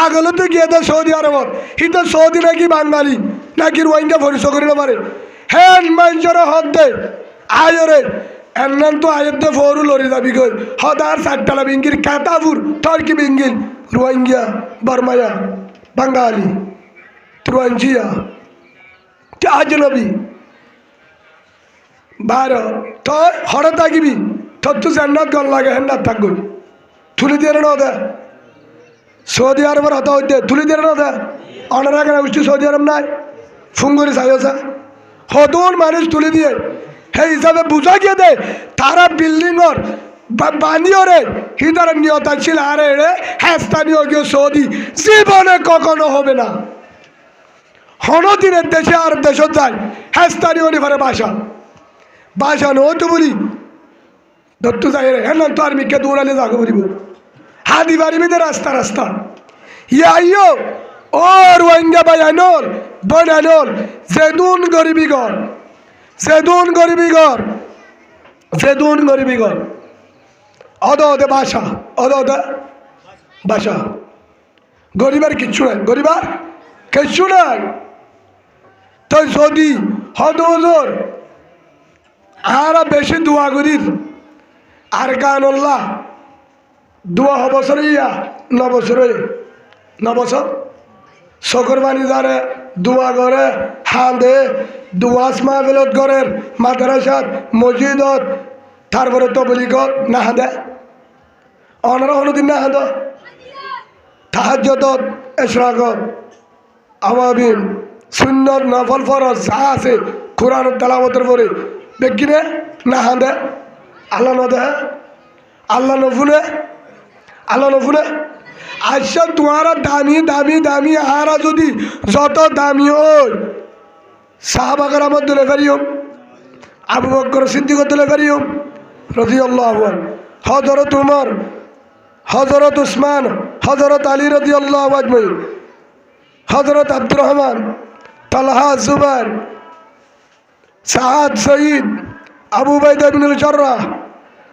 আগলো তুই গিয়ে দে সৌদি আরবত হিতো সৌদি নাকি বাঙালি নাকি রোহিঙ্গা পরিচয় করি না পারে হ্যান মানুষের হদ দে আয় রে এমন তো আয়ের দে ফরু লড়ি যাবি গই হদার সাতটালা বিঙ্গির কাতাপুর তর্কি বিঙ্গিল রোহিঙ্গা বর্মায়া বাঙালি ত্রুয়াঞ্জিয়া আজনবী বারো তো হরে থাকিবি তোর তো জান্নাত গল লাগে হেন্নাত থাকবি তুলি দিয়ে না দে সৌদি আরবের হতা হইতে তুলি দিয়ে না দে অনারা কেন বুঝছি সৌদি আরব নাই ফোন করে চাইছে হদুন মানুষ তুলি দিয়ে সেই হিসাবে বুঝা গিয়ে দে তারা বিল্ডিংর বানিয়ে রে হিতার নিয়ত ছিল আরে রে হ্যাঁ স্থানীয় গিয়ে সৌদি জীবনে কখনো হবে না হনদিনের দেশে আর দেশত যায় হ্যাঁ স্থানীয় নিভারে ভাষা নতো বলি ধরতে যাই রে হ্যাঁ তো আর মিকে দৌড়ালে যাগো বলিব হাদি বাড়িবি দে রাস্তা ইয়ো ও রোহিঙ্গা ভাই আইনল বোন আইনল যেদুন গরিবি ঘর অদে ভাষা গরিবার কিচ্ছু নাই তো যদি হদুর আর বেশি দোয়া করির আর গানল্লাহ দোয়া হবছর ইয়া নবছর চকুর বাণী যারে দোয়া করে হাঁদে দোয়াস মাহফিলত ঘরের মাদ্রাসাত মসজিদত তারপরে তবলিগত না হাঁদে অনারা হলুদিন না হাঁদ তাহাজ্জুদত ইশরাকত আওয়াবিন সুন্নত নফল ফরজ যা আছে কোরআন তেলাওয়াতের পরে বেকিনে না হাঁদে আল্লাহ নদে আল্লাহ নফুনে আচ্ছা তোমারা দামি আরা যদি যত দামি ওই সাহাবাগার আমার দলে ফেরিও আবু বকর সিদ্দিক দলে ফেরিও রাদিয়াল্লাহু আনহু হযরত উমর হযরত উসমান হযরত আলী রাদিয়াল্লাহু আজমাইন হযরত আব্দুর রহমান তালহা জুবাইর সাদ সঈদ আবু উবাইদা ইবনুল জাররাহ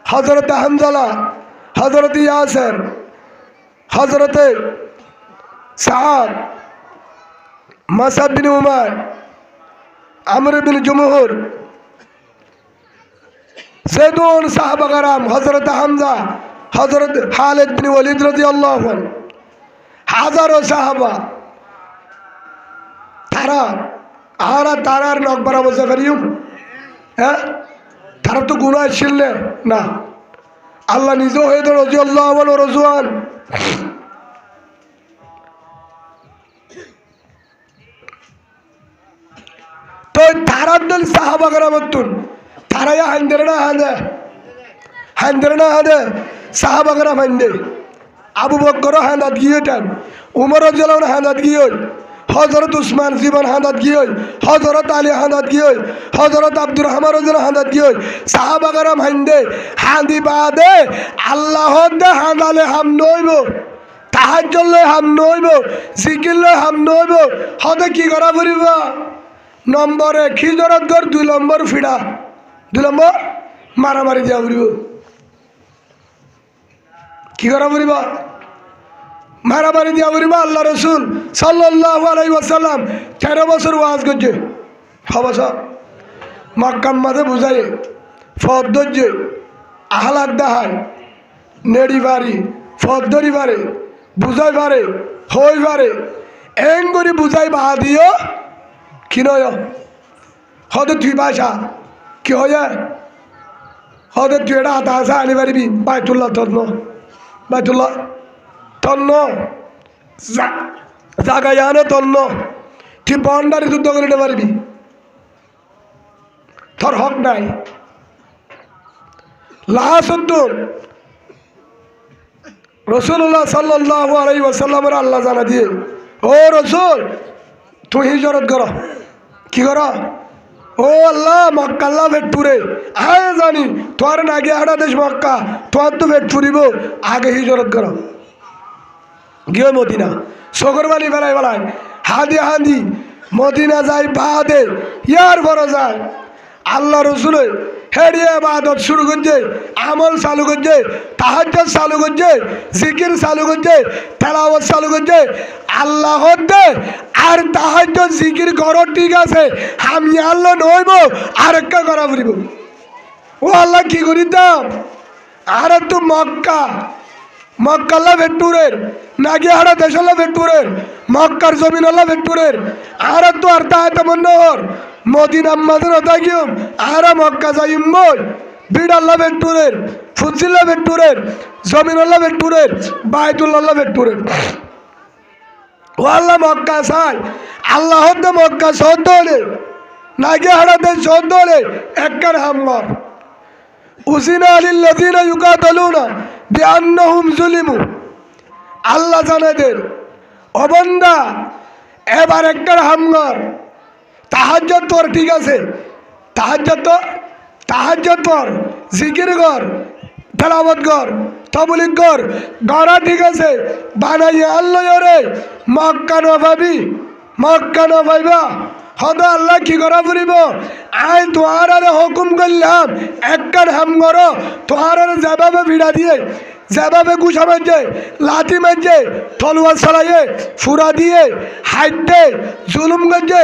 হযরত হানজালা হযরত ইয়াসির হযরত সাদ মাসআব বিন উমার আমর বিন জুমহুর সেদুন সাহাবা কারাম হযরত হামজা হযরত খালিদ বিন ওয়ালিদ রাদিয়াল্লাহু আনহু হাজারো সাহাবা তারার নকবার অবস্থা করিও হ্যাঁ তারা তো গুনাহ ছিল না আল্লাহ নিজেও হয়ে তো রাদিয়াল্লাহু আনহু রাজওয়ান। তো তারার দল সাহাবা কেরামতুন তারাই হান্দের না হাঁদে সাহাবা কেরাম হাঁদে। আবু বকর হাঁদাত গিয়েছেন, উমর রাদিয়াল্লাহু আনহু হাঁদাত গিয়ে, হযরত উসমান জীবন হাঁদাত গিয়ে, হযরত আলী হাঁদাত গিয়ে, হযরত আব্দুর রহমান রাদিয়াল্লাহু হাঁদাত গিয়ে। সাহাবা কেরাম হাঁদে হাঁদি বাদে আল্লাহ দে হাঁদালে হাম নইব, তাহাজ্জুদ লই হাম নইব, জিকির লই হাম নইব। হদে কি করা পড়িব? নম্বর 1 খিজরত গর, 2 নম্বর ফিডা, 2 নম্বর মারামারি দিয়া পড়িব। কি করা পড়িব? মারামারি দিয়া পড়িব। আল্লাহ রসুল সাল্লাল্লাহু আলাইহি ওয়াসাল্লাম 13 বছর ওয়াজ করছে। হবছর মক্কার মাঝে বুঝাই ফদ্দর্য আহলাদ দাহাই নেড়ি বাড়ি ফদ্দরি বারে বুঝাই পারে হই পারে এন করে বুঝাই বাহা দিও কি নয় হতে তুই বাসা কি হয়ে হতে তুই এটা হাতা আসা আনি পারিবি বাইতুল্লাহ তন্ন বাইতুল্লাহ তন্ন জাগা জানে তন্ন তুই বন্ডারি যুদ্ধ করে নিতে পারবি, তোর হক নাই। লাহাসুদ্দুর রসুল্লাহ সাল্লাল্লাহু আলাইহি ওয়াসাল্লামের আল্লাহ জানা দিয়ে, ও রসুল তুই হিজরত কর। কি কর? ও আল্লাহ মক্কা আল্লাহ ভেট পুরে আয় জানি তোর নাগে আড়া দেশ মক্কা, তোর তো ভেট ফুরিব, আগে হিজরত কর। গিয়ে মদিনা শকরবালি বেলায় বেলায় হাদি হাদি মদিনা যাই বাদে ইয়ার বড় যায় আল্লাহ রসুলে হেরিয়ে বাদত শুরু করছে, আমল চালু করছে, তাহাজ্জুদ চালু করছে, জিকির চালু করছে, তেলাওয়াত চালু করছে। আল্লাহ দে আর তাহাজ্জুদ জিকির করো ঠিক আছে, আমি আল্লাহ নইব আরেকটা করা পড়িব। ও আল্লাহ কি করি দাম আর তো মক্কা মক্কাল্লা ভেটপুরের নাগিয়াহাড়া দেশাল্লা ভেটপুরের মক্কার জমিন আল্লাহ ভেটপুরের আর তো আর তাহাত মন্নহর মদিনা মাদের ওতাগিয়ম আর মক্কা যাইম বই বিড আল্লাহ ভেটপুরের ফুজিল্লা ভেটপুরের জমিন আল্লাহ ভেটপুরের বাইতুল্লাহ ভেটপুরের। ও আল্লাহ মক্কা চাই আল্লাহ দে মক্কা সদ্দলে নাগিয়াহাড়া দেশ সদ্দলে একখান হামগর উসিনা আলিল্লাযিনা ইউকাতালুনা বিআন্নাহুম যুলিমু। আল্লাহ জানেদের অবন্দা এবার একটা হামগর তাহাজ্জুদ তোর ঠিক আছে, তাহাজ্জুদ পর জিকির কর, তেলাওয়াত কর, তাবলীগ কর, গড়া ঠিক আছে বানাইয়া আল্লাহ রে মক্কা নভাবি মক্কা নভাইবা হদ আল্লাহ কি করা ফুরিব। আই তোহার হুকুম করলাম একখান হাম করো, তোহার যেভাবে ভিড়া দিয়ে যেভাবে গুছা মারছে লাঠি মারছে তলোয়ার চালাইয়ে ফুরা দিয়ে হাইতে জুলুম করছে,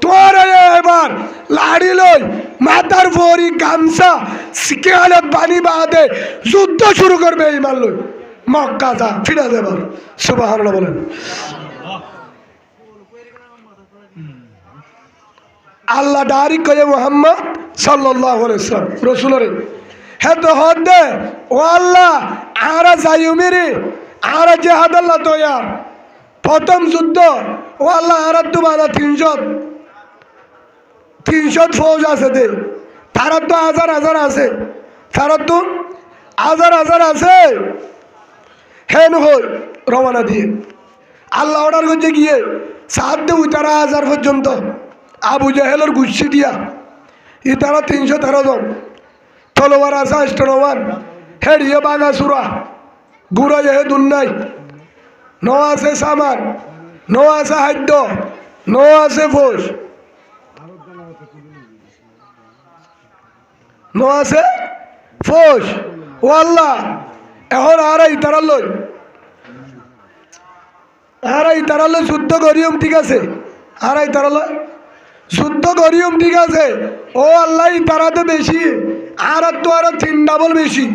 তোর এবার লাড়ি লই মাথার ভরি গামছা সিকেয়ালত পানি বাদে যুদ্ধ শুরু করবে ইমান লই মক্কা যা ফিরা দেবার। সুবহানাল্লাহ বলেন। আল্লাহ ডারি কয়ে মোহাম্মদ সাল্লাল্লাহু আলাইহি ওয়াসাল্লাম রসুলরে হে তো হদে ও আল্লাহ আরা যাইউমিরে আরা জিহাদ আল্লাহ তৈয়ার প্রথম যুদ্ধ ও আল্লাহ আরা তো বানা 300 ফৌজ আছে দে তারা তো হাজার হাজার আছে, তারা তো হাজার হাজার আছে। হেন হই রওনা দিয়ে আল্লাহ অর্ডার করছে গিয়ে সাত দে ওই তারা 1000 পর্যন্ত আবু জাহেলের গুচ্ছি দিয়া ই তারা 313 জন তলোয়ার আসা স্টনওয়ান হেড়িয়ে বাগা সুরা গুড়া যেহে দুন্নাই ন আছে সামান ন আছে খাদ্য ন আছে ফোস ন আছে ফোস। ও আল্লাহ এখন আর এই তারাল যুদ্ধ করিয়ম ঠিক আছে, আর এই তারাল যুদ্ধ করিয়ম ঠিক আছে। ও আল্লাহ তারা তো বেশি আর তো আরো 3 ডাবল বেশি।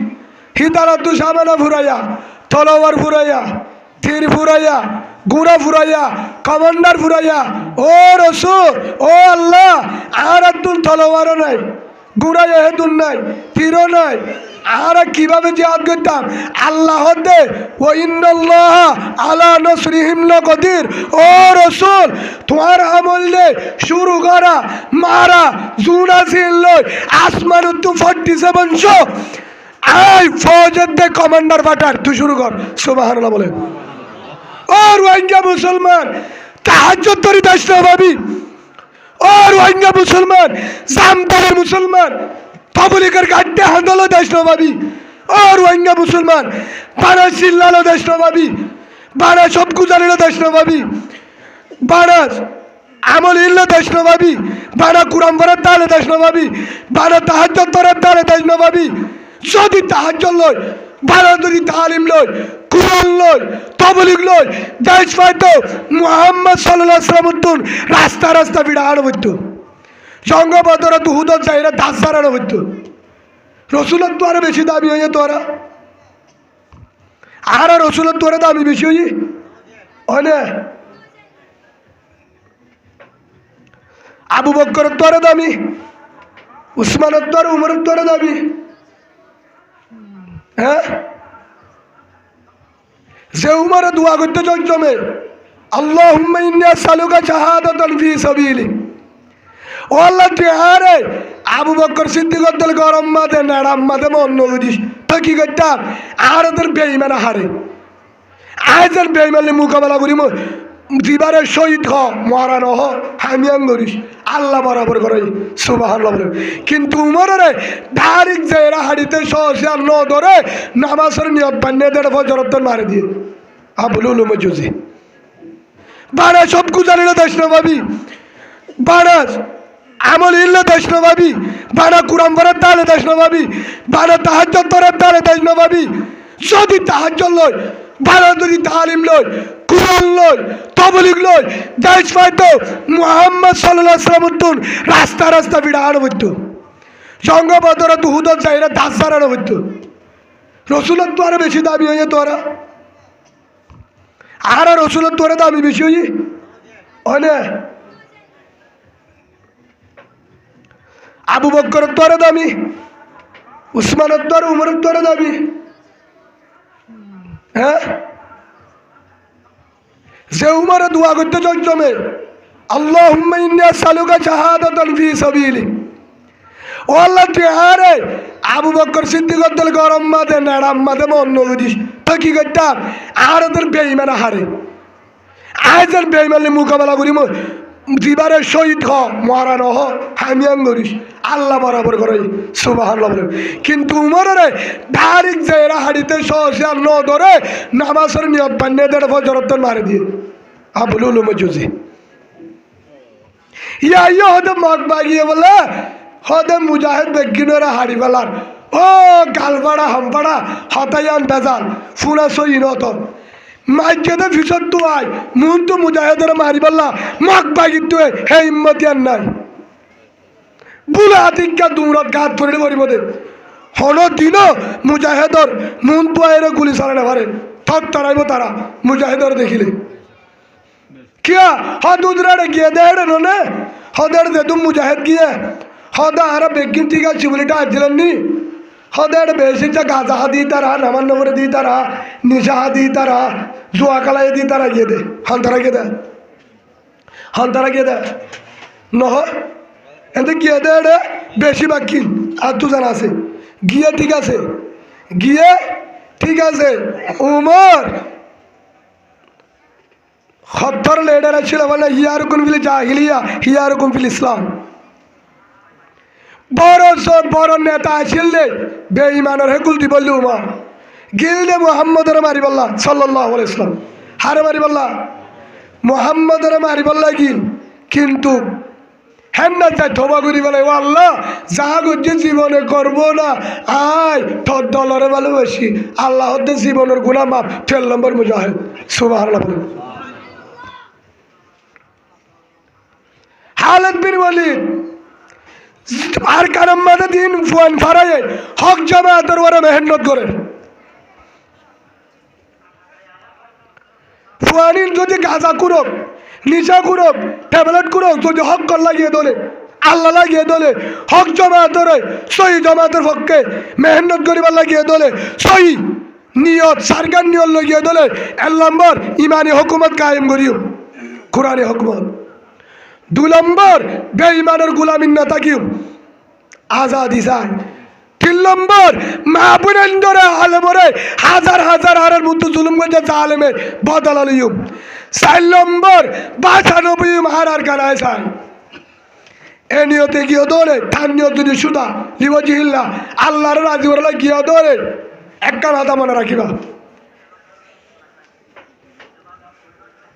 হি তারা তো সামানা ফুরাইয়া তলোয়ার ফুরাইয়া তীর ফুরাইয়া গুড়া ফুরাইয়া কমান্ডার ফুরাইয়া ও রসুল ও আল্লাহ আর তুল তলোয়ারও নাই গুড়া এহেতুন নাই তীরও নাই আর কিভাবে জিহাদ করতাম আল্লাহ দে ও ইন্নাল্লাহ আলা নসরিহিম লাকাদির। ও রাসূল তোমার আমল দে শুরু করা মারা জুনা সিল আসমান তো 4700 আই ফৌজের দে কমান্ডার বাটার তুই শুরু কর সুবহানাল্লাহ বলেন। ও রোহিঙ্গা মুসলমান তাহাজ্জুদ তরি দাসনা ভাবি। ও রোহিঙ্গা মুসলমান জামদারের মুসলমান পাবলিকের গাড়িতে হান্দলো দাসনা ভাবি। ও রোহিঙ্গা মুসলমান বানা চিল্লালো দাসনা ভাবি, বানা সব গুজারিলো দাসনা ভাবি, বানা আমল ইল্লা দাসনা ভাবি, বানা কুরআন পড়ার তালে দাসনা ভাবি, বানা তাহাজ্জুদ পড়ার তালে দাসনা ভাবি। যদি তাহাজ্জুদ লয় বানা যদি তালিম লয় কুরআন লয় তাবলীগ লয় দেশ পাইতো মুহাম্মদ সাল্লাল্লাহু আলাইহি ওয়াসাল্লাম রাস্তা রাস্তা বিড়ানো হইতো, জঙ্গবদর দুহুদত যাইরা দাস সারানো হইতো। রসুলের তো আরো বেশি দাবি হয়ে তোরা আর রসুলের তোরা দাবি বেশি হই না। আবু বকরের তোরা দামি, উসমানের তোরা উমরের তোরা দাবি। হ্যাঁ যে উমরে দোয়া করতে জমে আল্লাহুম্মা ইন্নী আসআলুকা শাহাদাতান ফি সাবিলিক। ও আল্লাহ তুই আরে আবু বকর সিদ্দিকর দল গরম মাদে নাড়াম মাদে মন বুঝিস তো কি করতাম আর ওদের বেইমানা হারে আজের বেইমানে মোকাবেলা করি দিবারে শহীদ হ মরানো হ হামিয়াং করিস আল্লাহ বরাবর করে সুবহানাল্লাহ বলে। কিন্তু উমরে ডাইরেক্ট জেরা হাড়িতে সহসা ন ধরে নামাজের নিয়ত বানিয়ে দেড় ফজরত মারে দিয়ে আবুল উলুম জুজি বাড়া সব গুজারিল দেশ না ভাবি, বাড়া আমল ইল্লা দেশ না ভাবি, বাড়া কুরআন পড়ার তালে দেশ না ভাবি, বাড়া তাহাজ্জুদ পড়ার তালে দেশ না ভাবি। যদি তাহাজ্জুদ লয় বাড়া যদি তালিম লয় কুরআন লয় তাবলীগ লয় দেশ পাইতো মুহাম্মদ সাল্লাল্লাহু আলাইহি ওয়াসাল্লাম রাস্তা রাস্তা বিড়ানো হইতো, জঙ্গবদর দুহুদত যাইরা দাস সারানো হইতো। রসুলের তো আরো বেশি দাবি হয়ে তোরা আর রসুলের তোরা দাবি বেশি হই না। আবু বকরের তোরা দামি, উসমানের তোরা উমরের তোরা দাবি। হ্যাঁ যে উমরে দোয়া করতে জমে আল্লাহুম্মা ইন্নী আসআলুকা শাহাদাতান ফি সাবিলিক। ও আল্লাহ তুই আরে আবু বকর সিদ্দিকর দল গরম মাদে নাড়াম মাদে মন বুঝিস তো কি করতাম আর ওদের বেইমানা হারে আজের বেইমানে মোকাবেলা করি দিবারে শহীদ হ মরানো হ হামিয়াং করিস আল্লাহ বরাবর করে সুবহানাল্লাহ বলে। কিন্তু উমরে ডাইরেক্ট জেরা হাড়িতে সহসা ন ধরে নামাজের নিয়ত বানিয়ে দেড় ফজরত মারে দিয়ে আবুল উলুম জুজি ইয়া ইয়া হতে মগ বাগিয়ে বলে হদে মুজাহিদ বেগিনরা হাড়ি বেলার ও গালপাড়া হামপাড়া হতায়ান বেজাল ফুনা সই নতন মাইকেতে ফিসর তো আয় মুন তো মুজাহিদের মারি বললা মগ বাগি তো হে হিম্মতিয়ান নাই বুলা আতিকা দুমরত গাত ধরে মরিব দে হন দিন মুজাহিদর মুন তো এর গুলি চালানে পারে থক তারাইব তারা মুজাহিদর দেখিলে কিয়া হ দুদরাড়ে গিয়ে দেড় নে হদের দে তুম মুজাহিদ গিয়ে হদা আর বেগিন ঠিক আছে বলিটা আসছিলেন নি হদের বেশিটা গাঁজা হাদি তারা নামান নম্বরে দিই তারা নিশা হাদি তারা জুয়া কালাই দিই তারা গিয়ে দে হান্তারা গিয়ে দে হান্তারা গিয়ে দে নহ এতে গিয়ে দে রে বেশি বাকি আর তো জানা আছে গিয়ে ঠিক আছে গিয়ে ঠিক আছে উমর খত্তর লেডার ছিল বলে হিয়ারকুম ফিল জাহিলিয়া হিয়ারকুম ফিল ইসলাম। বড় সব বড় নেতা আসিল দে বেঈমানের হেকুল দি বললি উমর গিল দে মুহাম্মদের মারি বললা সাল্লাল্লাহু আলাইহি ওয়াসাল্লাম হারে মারি বললা মুহাম্মদের মারি বললা গিল। কিন্তু হ্যাঁ না চাই থবা করি বলে ও আল্লাহ যা করছে জীবনে করবো না আয় তোর দলরে ভালোবাসি আল্লাহ হতে জীবনের গুনাহ মাফ 12 নম্বর মুজাহিদ সুবহানাল্লাহ বলেন। খালিদ বিন ওয়ালিদ আর কারণ মাঝে দিন ফুয়ান ফারাইয়ে হক জামায়াতের ওরা মেহনত করে ফুয়ানিন যদি গাঁজা কুরক নিশা কুরক ট্যাবলেট কুরক যদি হক কর লাগিয়ে দলে আল্লাহ লাগিয়ে দলে হক জমাতরে সহি জমাতের পক্ষে মেহনত করিবার লাগিয়ে দলে সহি নিয়ত সারকার নিয়ত লাগিয়ে দলে 1 নম্বর ইমানি হুকুমত কায়েম করিও কোরআনে হুকুমত 2 নম্বর বেঈমানের গোলামি না থাকিও আজাদি চাই 3 নম্বর মা বোনের ধরে আলেমরে হাজার হাজার হারের মতো জুলুম করে জালেমে বদলা লইও 4 নম্বর 92 হারার কানায় চাই এ নিয়তে গিয়ে দৌড়ে তার নিয়ত যদি সুদা লিবজিহিল্লা আল্লাহর রাজি ওরা গিয়ে দৌড়ে একটা হাতা মনে রাখিবা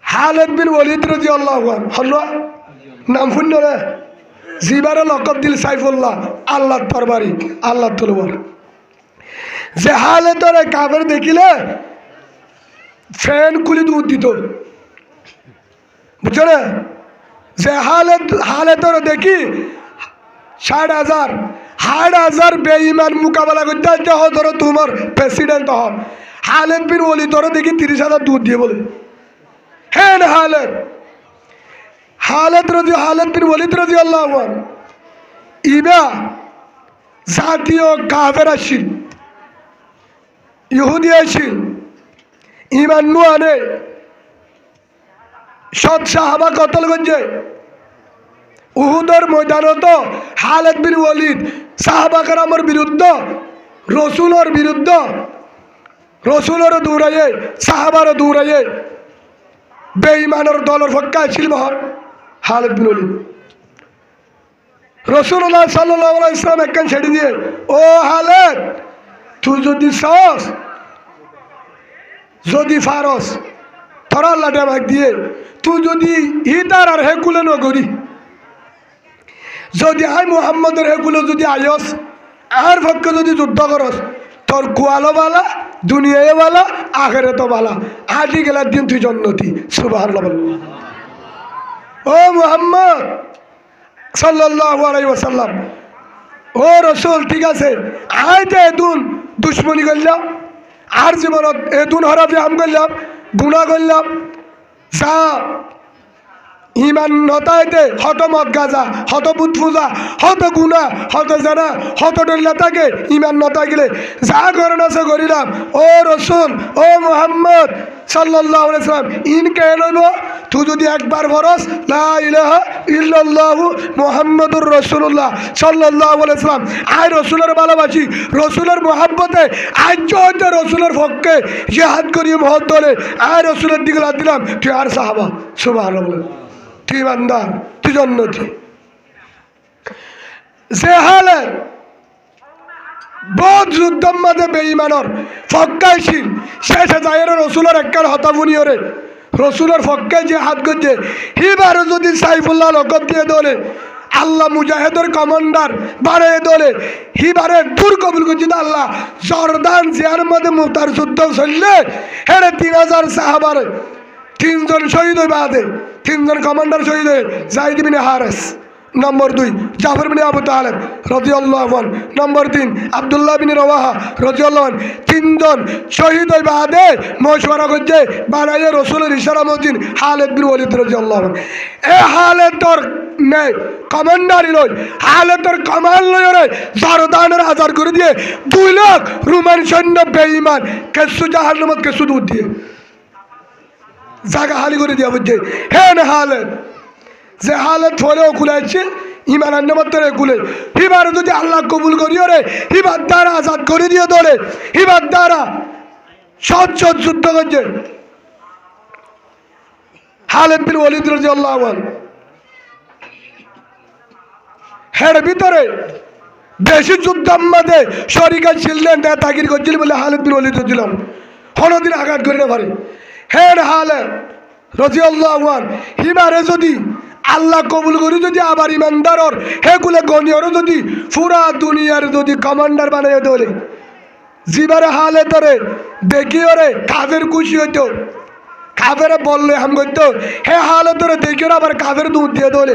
খালিদ বিন ওয়ালিদ রাদিয়াল্লাহু আনহু হল্লা নাম শুনল রে জিবারে লকব দিল সাইফুল্লাহ আল্লাহর তরবারি আল্লাহর তলোয়ার যে খালিদরে কাফের দেখিলে ফ্যান খুলে দুধ দিত বুঝছো না যে হালেতর দেখি 60,000 বেঈমান মোকাবেলা করতে ধরো তোমার প্রেসিডেন্ট হন খালিদ বিন ওয়ালিদ তোর দেখি 30,000 দুধ দিয়ে বলে হ্যাঁ খালিদ বিন ওয়ালিদ রাদিয়াল্লাহু আনহু ইবা জাতীয় কাফের আসিল ইহুদি আসিল ইমান নু আনে সৎ সাহাবা কতল করছে উহুদের ময়দানত খালিদ বিন ওয়ালিদ সাহাবা কারামের বিরুদ্ধ রসুলের দৌড়াইয়ে সাহাবার দৌড়াইয়ে বেঈমানের দলের পক্ষে আসছিল মহান খালিদ বিন ওয়ালিদ রাসূলুল্লাহ সাল্লাল্লাহু আলাইহি ওয়াসাল্লাম একখান ছেড়ে দিয়ে ও খালিদ তুই যদি চাস যদি ফারস তোর আল্লাহ ডাক দিয়ে তুই যদি ইতার আর হেকুলে নগরী যদি আই মুহাম্মদের হেকুলে যদি আয়স আর পক্ষে যদি যুদ্ধ করস তোর কুয়ালো বালা দুনিয়ায় বালা আখেরে তো বালা আটি গেলার দিন তুই জন্নতি সুবহানাল্লাহ ও মুহাম্মদ সাল্লাল্লাহু আলাইহি ওয়াসাল্লাম ও রসুল ঠিক আছে আইতে এদুন দুশ্মনী করলাম আর জীবনত এদুন হরাফি আম করলাম গুণা করলাম যা ইমান নতাইতে হত মদ গাজা হত বুত পূজা হত গুণা হত জানা হত ডল্লা থাকে ইমান নতাই গেলে যা করেন আছে করিলাম ও রসুল ও মুহাম্মদ সাল্লাল্লাহু আলাইহি ওয়াসাল্লাম ইন কে লইব তুই যদি একবার বরস লা ইলাহা ইল্লাল্লাহু মুহাম্মাদুর রাসূলুল্লাহ সাল্লাল্লাহু আলাইহি ওয়াসাল্লাম আই রসুলের ভালোবাসি রসুলের মহব্বতে আই জয়তে রসুলের পক্ষে জিহাদ করি মহৎ দলে আই রসুলের দিকে লাদ দিলাম তুই আর সাহাবা সুবহানাল্লাহ তুই ইমানদার তুই জন্নতি যে হালে বহুত যুদ্ধর মাঝে বেঈমানর ফক্কাইছিল শেষে যায় রসুলের একখান হতাবুনিয়রে রসুলের ফক্কে যে হাত করছে হিবারে যদি সাইফুল্লাহ লকব দিয়ে দলে আল্লাহ মুজাহিদের কমান্ডার বাড়ে দলে হিবারে দূর কবুল করছে আল্লাহ জর্দান জিয়ার মধ্যে মুতার যুদ্ধ চললে হেরে 3,000 সাহাবার 3 জন শহীদ হয়ে বাদে 3 জন কমান্ডার শহীদ হয়ে যায়েদ বিন হারেস নম্বর 2 জাফর বিন আবু তালেব রাদিয়াল্লাহু আনহু নম্বর 3 আব্দুল্লাহ বিন রওয়াহা রাদিয়াল্লাহু আনহু 3 জন শহীদ হয়ে বাদে মশওয়ারা করছে বানায়ে রাসূলের ইশারা মজিন খালিদ বিন ওয়ালিদ রাদিয়াল্লাহু আনহু এ খালিদর নে কমান্ডারি লই খালিদর কমান্ড লই রে জর্দানের আজার করে দিয়ে 2 লাখ রোমান সৈন্য বেঈমান কেসু জাহান্নামত কেসু দুধ দিয়ে জায়গা হালি করে দিয়া বুঝছে হ্যাঁ না হালেদ যে হালেদ ফলেও কুলাইছে ইমান আন্নমাত্রে কুলে হিবার যদি আল্লাহ কবুল করিও রে হিবার দ্বারা আজাদ করে দিয়ে দলে হিবার দ্বারা সৎ যুদ্ধ করছে খালিদ বিন ওয়ালিদ রাদিয়াল্লাহু আনহু হের ভিতরে বেশি যুদ্ধের মধ্যে শরিকা ছিলেন নেতাগিরি করছিল বলে খালিদ বিন ওয়ালিদ রাদিয়াল্লাহু আনহু কোনোদিন আঘাত করে না পারে হের হালে রাদিয়াল্লাহু আনহু হিবারে যদি আল্লাহ কবুল করি যদি আবার ইমানদারর হেগুলে গনিয়র যদি পুরা দুনিয়ার যদি কমান্ডার বানিয়ে দলে জিবারে হালে তরে দেখিও রে কাফের খুশি হইতো কাফেরে বললে হাম করতো হে হালে তরে দেখিও আবার কাফের দুধ দিয়ে দলে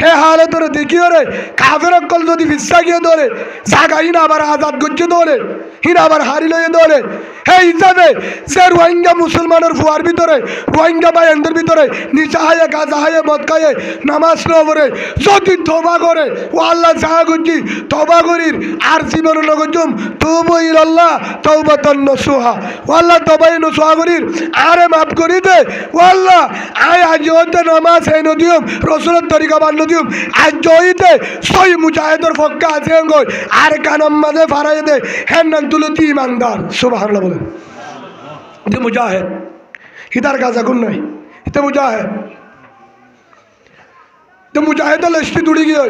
হে হালে তরে দেখিও রে কাফের অকল যদি বিশ্বাস গিয়ে দলে জাগাই না আবার আজাদ করছে দলে হিনা আবার হারিল এ দলে হে হিসাবে যে রোহিঙ্গা মুসলমানের ফুয়ার ভিতরে রোহিঙ্গা ভাইয়ের ভিতরে নিচা হায়ে গাজা হায়ে মদ খায়ে নামাজ নবরে যদি তবা করে ও আল্লাহ যাহা করছি তবা করির আর জীবন নগজুম তবু ইল্লাহ তওবাতান নসুহা ও আল্লাহ তবাই নসুহা করির আরে মাফ করি দে ও আল্লাহ আয় আজ হইতে নামাজ হে নদিয়ম রসুলের তরিকা বান নদিয়ম আজ হইতে সই মুজাহিদের পক্ষে আছে গই আর কানাম মাঝে ফারাই দে হ্যাঁ নাম তুলতি ইমানদার সুবহানাল্লাহ বলে যে মুজাহিদ হিদার গাজা গুণ নাই এটা মুজাহিদ তো মুজাহিদ লষ্টি তুড়ি গিয়ে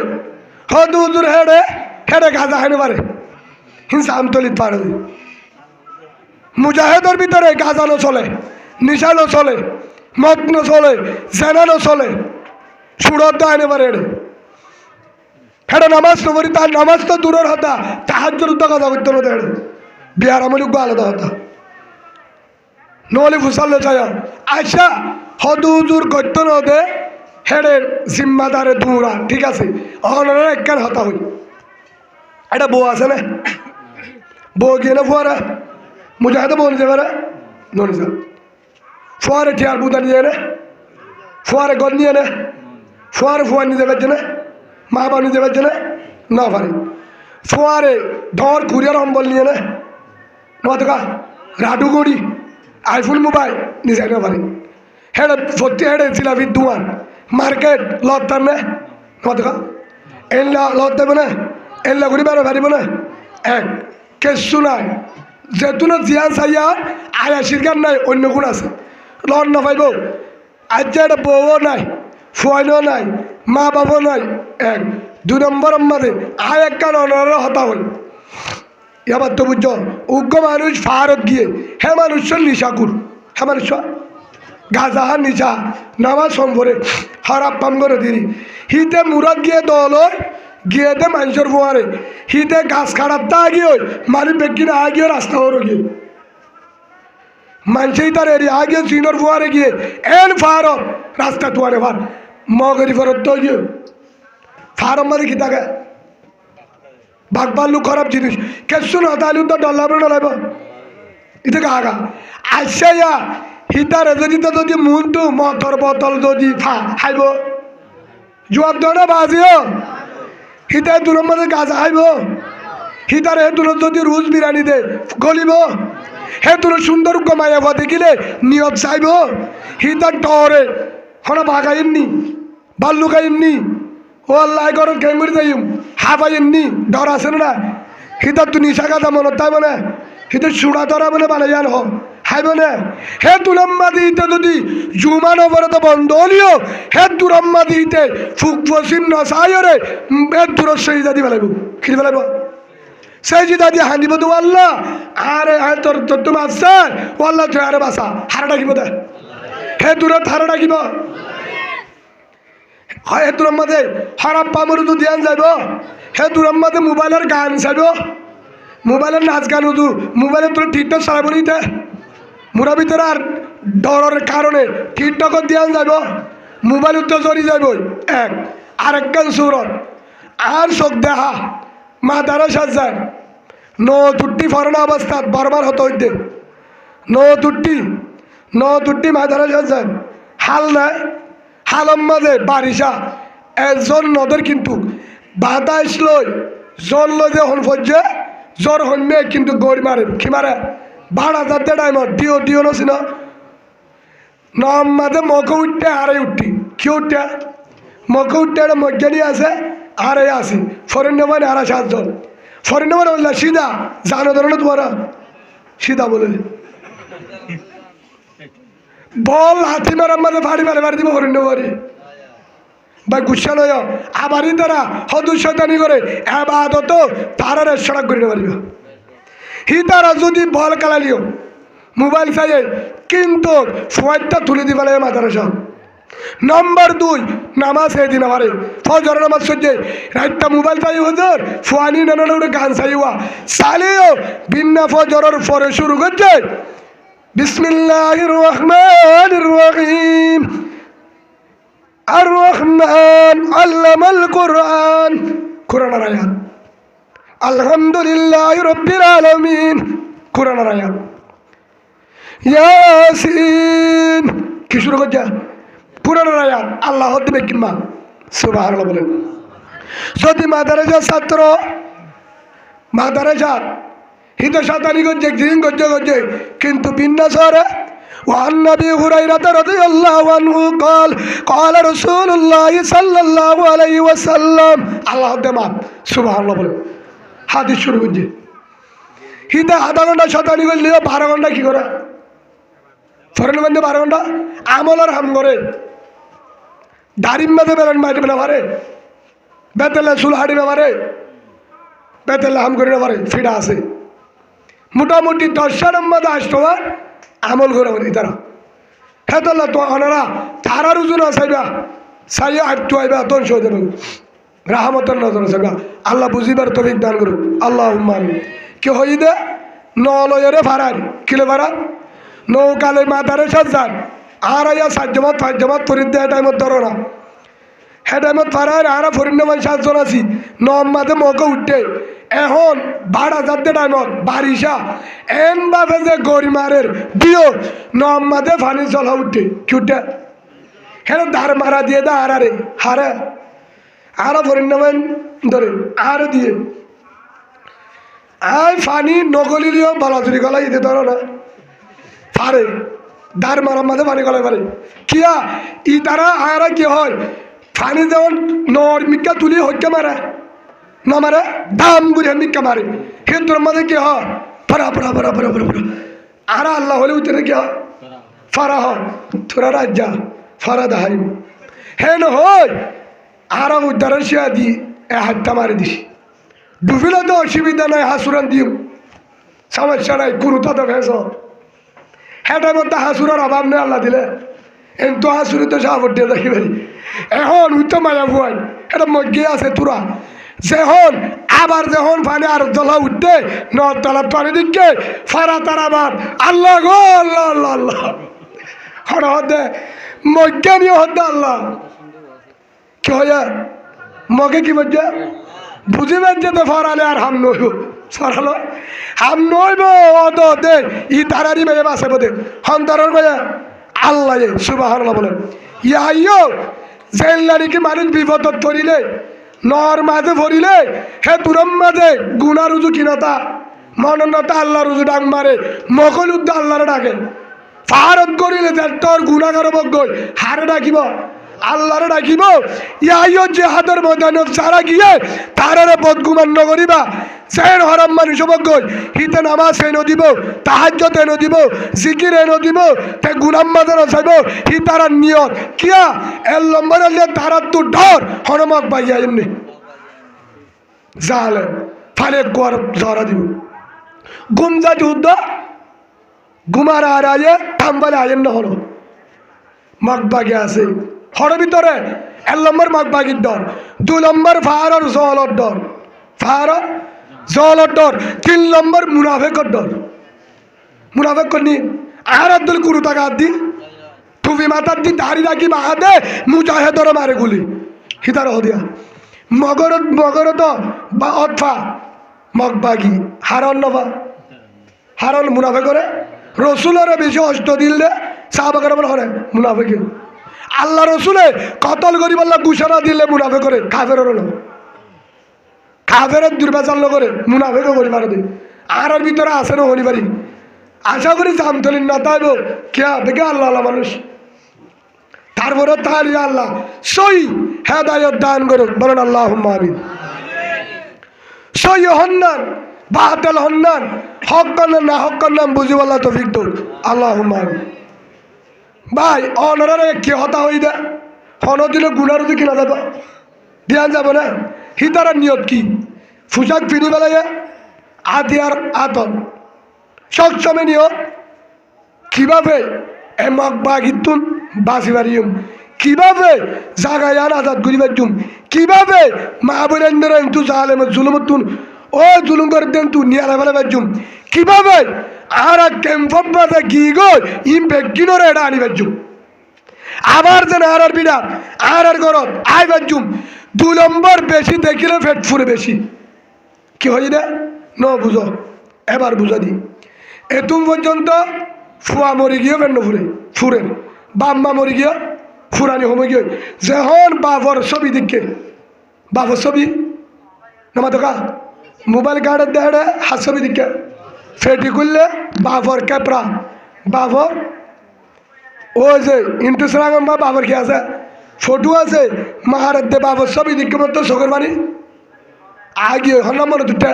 হদ হুজুর হেডে হেডে গাজা হেনে পারে হিংসা আমতলিত পারে মুজাহিদের ভিতরে গাজা ন চলে নিশা ন চলে মদ ন চলে জেনা ন চলে সুরত আনে পারে হেডে হেডে নামাজ নবরি তার নামাজ তো দূরের হতা তাহাজ্জুদ তো গাজা করতে না হেডে বিহার আমলি আলাদা হতা নলি ফুসাল চায় আচ্ছা হদ হুজুর করতে না দে হেডের জিম্মাদারে দূরা ঠিক আছে অনারা একখান হতা হই এটা বউ আছে না বউ গিয়ে না ফুয়ারা মুজাহিদে বউ নিতে পারে ননি যা ফুয়ারে ঠিয়ার বুদা নিয়ে নে ফুয়ারে গদ নিয়ে নে ফুয়ারে ফুয়ার নিতে পারছে না মা বাবা নিতে পারছে না পারে ফুয়ারে ধর কুরিয়ার অম্বল নিয়ে নে নতকা রাডু গড়ি আইফোন মোবাইল নিজে না পারে হেডে সত্যি হেডে জিলাপি দুয়ান মার্কেট লত তার না নতকা এল্লা লত দেবে না এল্লা ঘুরি বেড়ে পারিব না এক কেসু নাই যেতুন জিয়ান চাইয়া আয়া শিরকার নাই অন্য গুণ আছে লন না পাইব আজ যে একটা বউও নাই ফুয়াইনও নাই মা বাবাও নাই এক দুই নম্বর আমাদের আয় একখান অনার হতা হল এবার তো বুঝছ উগ্র মানুষ ফারত গিয়ে হে মানুষ নিশাকুর হে মানুষ গাজাহার নিশা নামাজ সম্পরে হারাপ পাম করে দিলি হিতে মুরাদ গিয়ে দল গিয়ে দে মানুষের ফুয়ারে হিতে গাছ খাড়ার তা গিয়ে মানুষ বেকি না আগিয়ে রাস্তা হর গিয়ে মানুষই তার এরিয়া আগে চিনর ফুয়ারে গিয়ে এন ফারত রাস্তা তুয়ারে ফার মগরি ফরত তো গিয়ে ফারম মাঝে কি থাকে বাঘ ভাল্লু খারাপ জিনিস কেসু না তাহলে তো ডলাবে ডলাইব এটা গা আসছে ইয়া হিতারে যদি মুন্টু মটর বোতল যদি খাইব জবাব দেওয়া বাজিও হিতার দূরের মধ্যে গাছ খাইব হিতারে হে দূরের যদি রুজ বিরিয়ানি দে গলিব হে দূরের সুন্দর কমাইয়া হওয়া দেখিলে নিয়ত চাইব হিতার টরে হনা ভাগাইননি বাল্লু খাইননি ও আল্লাহ ঘর খেঙ্গুরি যাইম হাবাইননি ডর আছে না হিতার তো নিশা গাজা মনত তাই মানে হিতার চূড়া ধরা মানে বানাইয়ান হ হাইব না হে তুলাম্মা দিতে যদি জুমান ওপরে তো বন্ধ হলিও হে তুরাম্মা দিতে ফুক ফসিম না সাইরে হে তুরস সেই দাদি ফেলাইব খিরি ফেলাইব সেই যে দাদি হাঁদিব তো আল্লাহ আরে তোর তোর তুমি আসছে ও আল্লাহ তুই আরে বাসা হারা ডাকিব দে হে দূরত হারা ডাকিব হে তুরাম্মাদে হারাপ পামরে তো ধ্যান যাইব হে তুরাম্মাদে মোবাইলের গান চাইব মোবাইলের নাচ গান উদু মোবাইলে তোর ঠিকঠাক চালাব নিতে মুরা ভিতরে আর ডরের কারণে টিকটকত দিয়া যাব মোবাইল উত্তর জড়ি যাব এক আরেকখান সুরত আর চোখ দেখা মা দ্বারা সাজায় তুট্টি ফরনা অবস্থাত বারবার হতো হইতে তুট্টি মা দ্বারা সাজায় হাল নাই হালম মাঝে বারিশা একজন নদের কিন্তু বাতাস লই জ্বর লই যে হন ফজে জ্বর হন্যে কিন্তু গড়ি মারে কি মারে ভাড়া যাতে টাইমত দিও নছি না নম মাঝে মকে উঠতে আরে উঠতি কি উঠতে মকে উঠতে একটা মজ্ঞানী আছে আরে আসি ফরেন মানে আরা 7 জন ফরেন মানে বললা সিধা জানো ধরো না তোমার সিধা বলে বল হাতি মারার মাঝে বাড়ি দিব ফরেন বাড়ি বা গুসা নয় আবারই তারা হদু শয়তানি করে আবাদত তারা রেস্তোরাঁ করে পারিব হি তারা যদি বল কালালিও মোবাইল চাইয়ে কিন্তু ফোয়ারটা তুলে দিবে লাগে মাদ্রাসা নম্বর 2 নামাজ এই দিন আমারে ফজর নামাজ সজ্জে রাতটা মোবাইল চাই হুজুর ফুয়ানি নানা উড়ে গান চাইওয়া সালেও বিন্না ফজরের পরে শুরু করছে বিসমিল্লাহির রহমানির রহিম আর রহমান আল্লামাল কোরআন কোরআনের আয়াত আলহামদুলিল্লাহি রাব্বিল আলামিন। কোরআনের আয়াত। ইয়াসিন কি শুরু করছে? কোরআনের আয়াত। আল্লাহ দিবে কিমা সুবহানাল্লাহ বলেন। যদি মাদ্রাসার ছাত্র মাদ্রাসার হিত সাতানি করছে দিন করছে কিন্তু বিন্যাসরে وعن أبي هريرة رضي الله عنه قال قال رسول الله صلى الله عليه وسلم আল্লাহ দেমা সুবহানাল্লাহ বলে হাদিস শুরু করছে। হিতা আধা ঘন্টা সাতানি করলে 12 ঘন্টা কি করে? ফরেন মধ্যে 12 ঘন্টা আমল আর হাম করে দাড়ির মধ্যে বেলন মারবে না পারে, বেতেলে চুল হাঁটিবে পারে, বেতেলে হাম করে না পারে, ফিটা আছে মোটামুটি 10টার মধ্যে 8টা আমল করে তারা হেতল্লা তো ওনারা তারার ওজন চাইবা চাইয়া আটটু আইবা তোর সহ দেবে রাহমতের নজর চাইবা। আল্লাহ বুঝিবার তৌফিক দান করুক আল্লাহ আমিন। কি হই দে নলয়েরে ভাড়ার কিলো ভাড়া নৌকালে মাথারে সাজান আর আইয়া 7 জামাত 5 জামাত ফরিদ দেয় টাইমত ধরো না হে টাইমত ভাড়ার আর ফরিন্নমান 7 জন আছি নমাতে মকে উঠে এখন ভাড়া যাতে টাইমত বারিশা এন ভাবে যে গরিমারের দিও নমাতে ফানি চলা উঠে কি উঠে হ্যাঁ ধার মারা দিয়ে দা আর হারে আর ফরিন্নমান ধরে আর দিয়ে আই ফানি নগলিলিও বালাচুরি গলাই দিতে ধরো না পারে ধার মারার মাঝে পানি গলায় পারে কিয়া ই তারা আর কি হয় ফানি যেমন নর মিক্কা তুলি হইকে মারে না মারে দাম ঘুরে মিক্কা মারে হিন্দুর মাঝে কি হয় ফরা ফরা ফরা ফরা ফরা ফরা আর আল্লাহ হলে উঠে কি হয় ফরা হয় তোরা রাজ্যা ফরা দাহাই হেন হয় আর উদ্ধারের শিয়া দি এ হাতটা মারি দিস ডুবিলে তো অসুবিধা নাই হাসুরান দিও সমস্যা নাই কুরুতা তো ভেস হেটার মধ্যে হাসুরার অভাব নেই আল্লাহ দিলে কিন্তু হাসুরি তো সাবটে দেখি পারি এখন উঠতে মায়া ভুয়াই এটা মধ্যে আছে তোরা যখন আবার যখন পানি আর জলা উঠতে নদতলা পানি দিকে ফারা তারা আবার আল্লাহ গো আল্লাহ আল্লাহ আল্লাহ হর হদে মজ্ঞা নিয়ে হদ্দে আল্লাহ কি হয় মগে কি মজ্ঞা বুঝি পারছে তো ফরালে আর হাম নইব ফরালো হাম নইব অত দে ই তারারি মেয়ে বাসে বোধে হন্তরের মেয়ে আল্লাহ সুবহানাল্লাহ বলেন ইয়ো জেল্লারি কি মানুষ বিপদত পড়িলে নর মাঝে ভরিলে হে তুরম মাঝে গুনা রুজু কিনতা মননতা আল্লাহ রুজু ডাক মারে মকল উদ্দ আল্লাহরে ডাকে ফারত করিলে যে তোর গুণাগার বজ্ঞ হারে ডাকিব আল্লাহরে ডাকিব ইয়ো জেহাদের ময়দানত যারা গিয়ে তারারে বদগুমান্য করিবা সেন হরাম মানুষ বজ্ঞ হিতে নামাজ এন দিব তাহাজ্জত এন দিব জিকির এন দিব তে গুনাম মাঝে নচাইব হি তারা নিয়ত কিয়া এর লম্বর তারা তো ডর হনমক পাইয়া এমনি জালে ফালে গর ধরা দিব গুমজা যুদ্ধ গুমার আর আয়ে থাম্বালে আয়েন না হলো মগবাগে আছে হর ভিতরে 1 নম্বর মগবাগির ডর 2 নম্বর ফায়ার জলর ডর ফায়ার জলর ডর 3 নম্বর মুনাফেকর ডর মুনাফেক করনি আর আব্দুল কুরু টাকা দি টুপি মাথার দি দাড়ি রাখি বাহাদে মুজাহেদর মারে গুলি হিতার হদিয়া মগর তো বা অথা মগবাগি হারন নবা হারন মুনাফে করে রসুলের বেশি অষ্ট দিলে সাহাবাকের বলা করে মুনাফেকে আল্লাহ রসুলে কতল করি বললা ঘুষানা দিলে মুনাফে করে কাফের কাফের দুর্বাচাল্য করে মুনাফেকে করি মারে দিই আর ভিতরে আসে না হলি পারি আশা করি জামতলিন না তাইব কে দেখে আল্লাহ আল্লাহ মানুষ তারপরে তাহলে আল্লাহ সই হেদায়ত দান করুক বলেন আল্লাহ আমিন। সই হন্নান বাতিল হন্নান হক কন্যান না হক কন্যান বুঝি বলা তো ফিক আল্লাহ আমিন। ভাই অনারে কে হতা হই দে হন দিলে গুনার যদি কিনা যাবে দিয়া যাবে না হিতারার নিয়ত কি পোশাক ফিরি বেলায় আদিয়ার আতন সবসময় নিয়ত কিভাবে এ মগবা গিতুন বাসি বাড়িম কিভাবে জাগায়ান আজাদ করিবার জুম কিভাবে মা বোনেন্দ্র তু জালেম জুলুমতুন ও জুলুম করে দেন তু নিয়ালা ফেলে বাজুম কিভাবে আর ক্যাম্পত মাঝে গি গই ইম বেগিনরে এটা আনি বাজুম আবার যেন আর বিড়া আর গরত আই বাজুম 2 নম্বর বেশি দেখিলে ফেট ফুরে বেশি কি হয়ে দে ন বুঝো এবার বুঝা দি এতুম পর্যন্ত ফুয়া মরি গিয়ে ফেন্ন ফুরেন বাম্মা মরি গিয়ে ফুরানি হমে গিয়ে যখন বাবর ছবি দিকে বাবর ছবি নামা দেখা মোবাইল গাড়ের দেড়ে হাত ছবি দিকে ফেটি করলে বাবর ক্যাপরা বাবর ও যে ইন্টারসালাম বা বাবর কি আছে ফটো আছে মাহারের দে বাবর ছবি দিকে মতো চোখের বাড়ি আগে হলাম মনে দুটা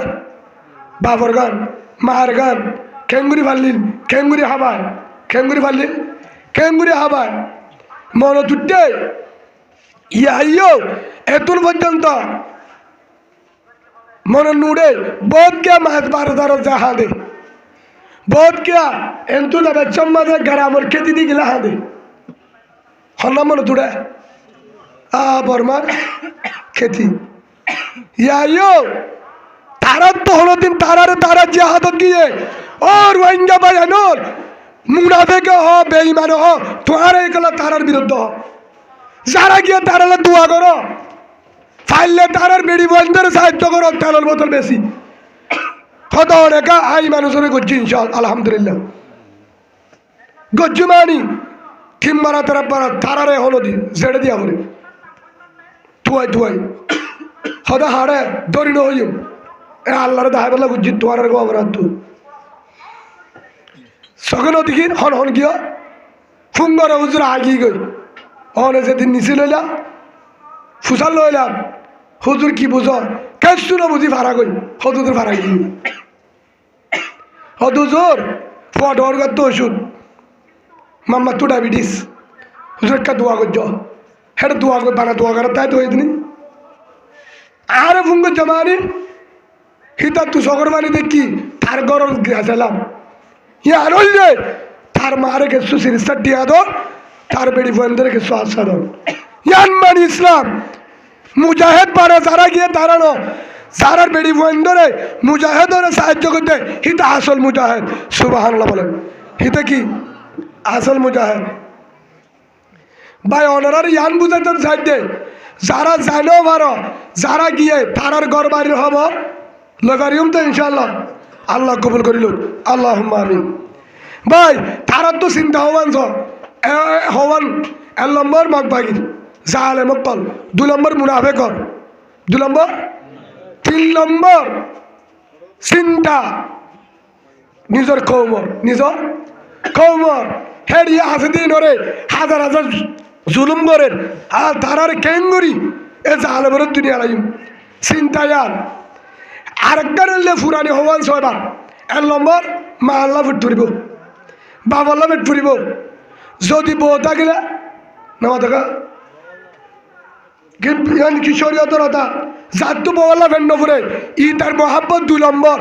বাবর গান মাহার গান খেঙ্গুরি ফাল্লিন খেঙ্গুরি হাবায় খেঙ্গুরি ফাল্লিন খেঙ্গুরি হাবায় মনে দুটে ইয়ো এতুন পর্যন্ত মনে নুড়ে বোধ কে মাছ বারো দারো যা হাঁদে বোধ কে এন্তু না বেচম্মা দে গ্রামের খেতি দি গিলা হাঁদে হলাম মনে দুড়ে বর্মার খেতি ইয়ো তারা তো হলো দিন তারা যে হাত দিয়ে ও রোহিঙ্গা ভাই আনোর মুনাফেকে হ বেঈমান হ তোমার এইগুলো তারার বিরুদ্ধ হ যারা গিয়ে তারালে দোয়া করো ফাইলে তারার বেড়ি বন্ধের সাহায্য করো তেলের বোতল বেশি কত রেখা আই মানুষের গজ্জু ইনশাল আলহামদুলিল্লাহ গজ্জু মানি থিম মারা তারারে হলো দি জেড়ে দিয়া বলে তুয়াই হদা হাড়ে দরিণ হইম আল্লাহরে দাহাই বললা গুজ্জি তোমার অপরাধ তু সখন দেখি হন গিয়া ফুঙ্গর হুজুর আগি গই হনে যেদিন নিচে লইলাম ফুসাল লইলাম হুজুর কি বুঝ কেসু না বুঝি ভাড়া গই হদুদের ভাড়া গিয়ে হদুজোর ফটোর করতো ওষুধ মাম্মা তো ডায়াবেটিস হুজুর একটা দোয়া করছ হ্যাঁ দোয়া কর বানা দোয়া করার তাই তো হয়ে দিন আরে ফুঙ্গ জমানি হিতা তু সকর বানি দেখি তার গরম গেছিলাম ইয়ার হইলে তার মারে কিছু সিরিস্টার দিয়া দো তার বেড়ি বন্ধের কিছু আশা দো ইয়ান মান ইসলাম মুজাহেদ পারে যারা গিয়ে দাঁড়ানো যারার বেড়ি বন্ধরে মুজাহেদরে সাহায্য করতে হিতা আসল মুজাহেদ সুবহানাল্লাহ বলেন হিতা কি আসল মুজাহেদ ভাই অনারার ইয়ান বুঝাতে সাহায্য যারা জানো পারো যারা গিয়ে তারার ঘর বাড়ির হব লগারিম তো ইনশাল্লাহ আল্লাহ কবুল করিল আল্লাহ আমিন ভাই তারার তো চিন্তা হওয়ান 1 নম্বর মাগবাগির জাহালে মক্কল 2 নম্বর মুনাফেকর 2 নম্বর 3 নম্বর চিন্তা নিজের কৌমর হেরিয়া হাসে দিন ওরে হাজার জুলুম করেন আর তারার কেঙ্গুরি এ জাহালে বড় দুনিয়া লাইম চিন্তায়ান আরেকবার হইলে ফুরানি হওয়ান 6 বার 1 নম্বর মা আল্লাহ ফেট ফুরিব বাবা আল্লাহ ফেট ফুরিব যদি বউ থাকিলে নামা থাকা কিশোরীয়তর হতা যার তো বউ আল্লাহ ফেট নফুরে ই তার মহাব্বত 2 নম্বর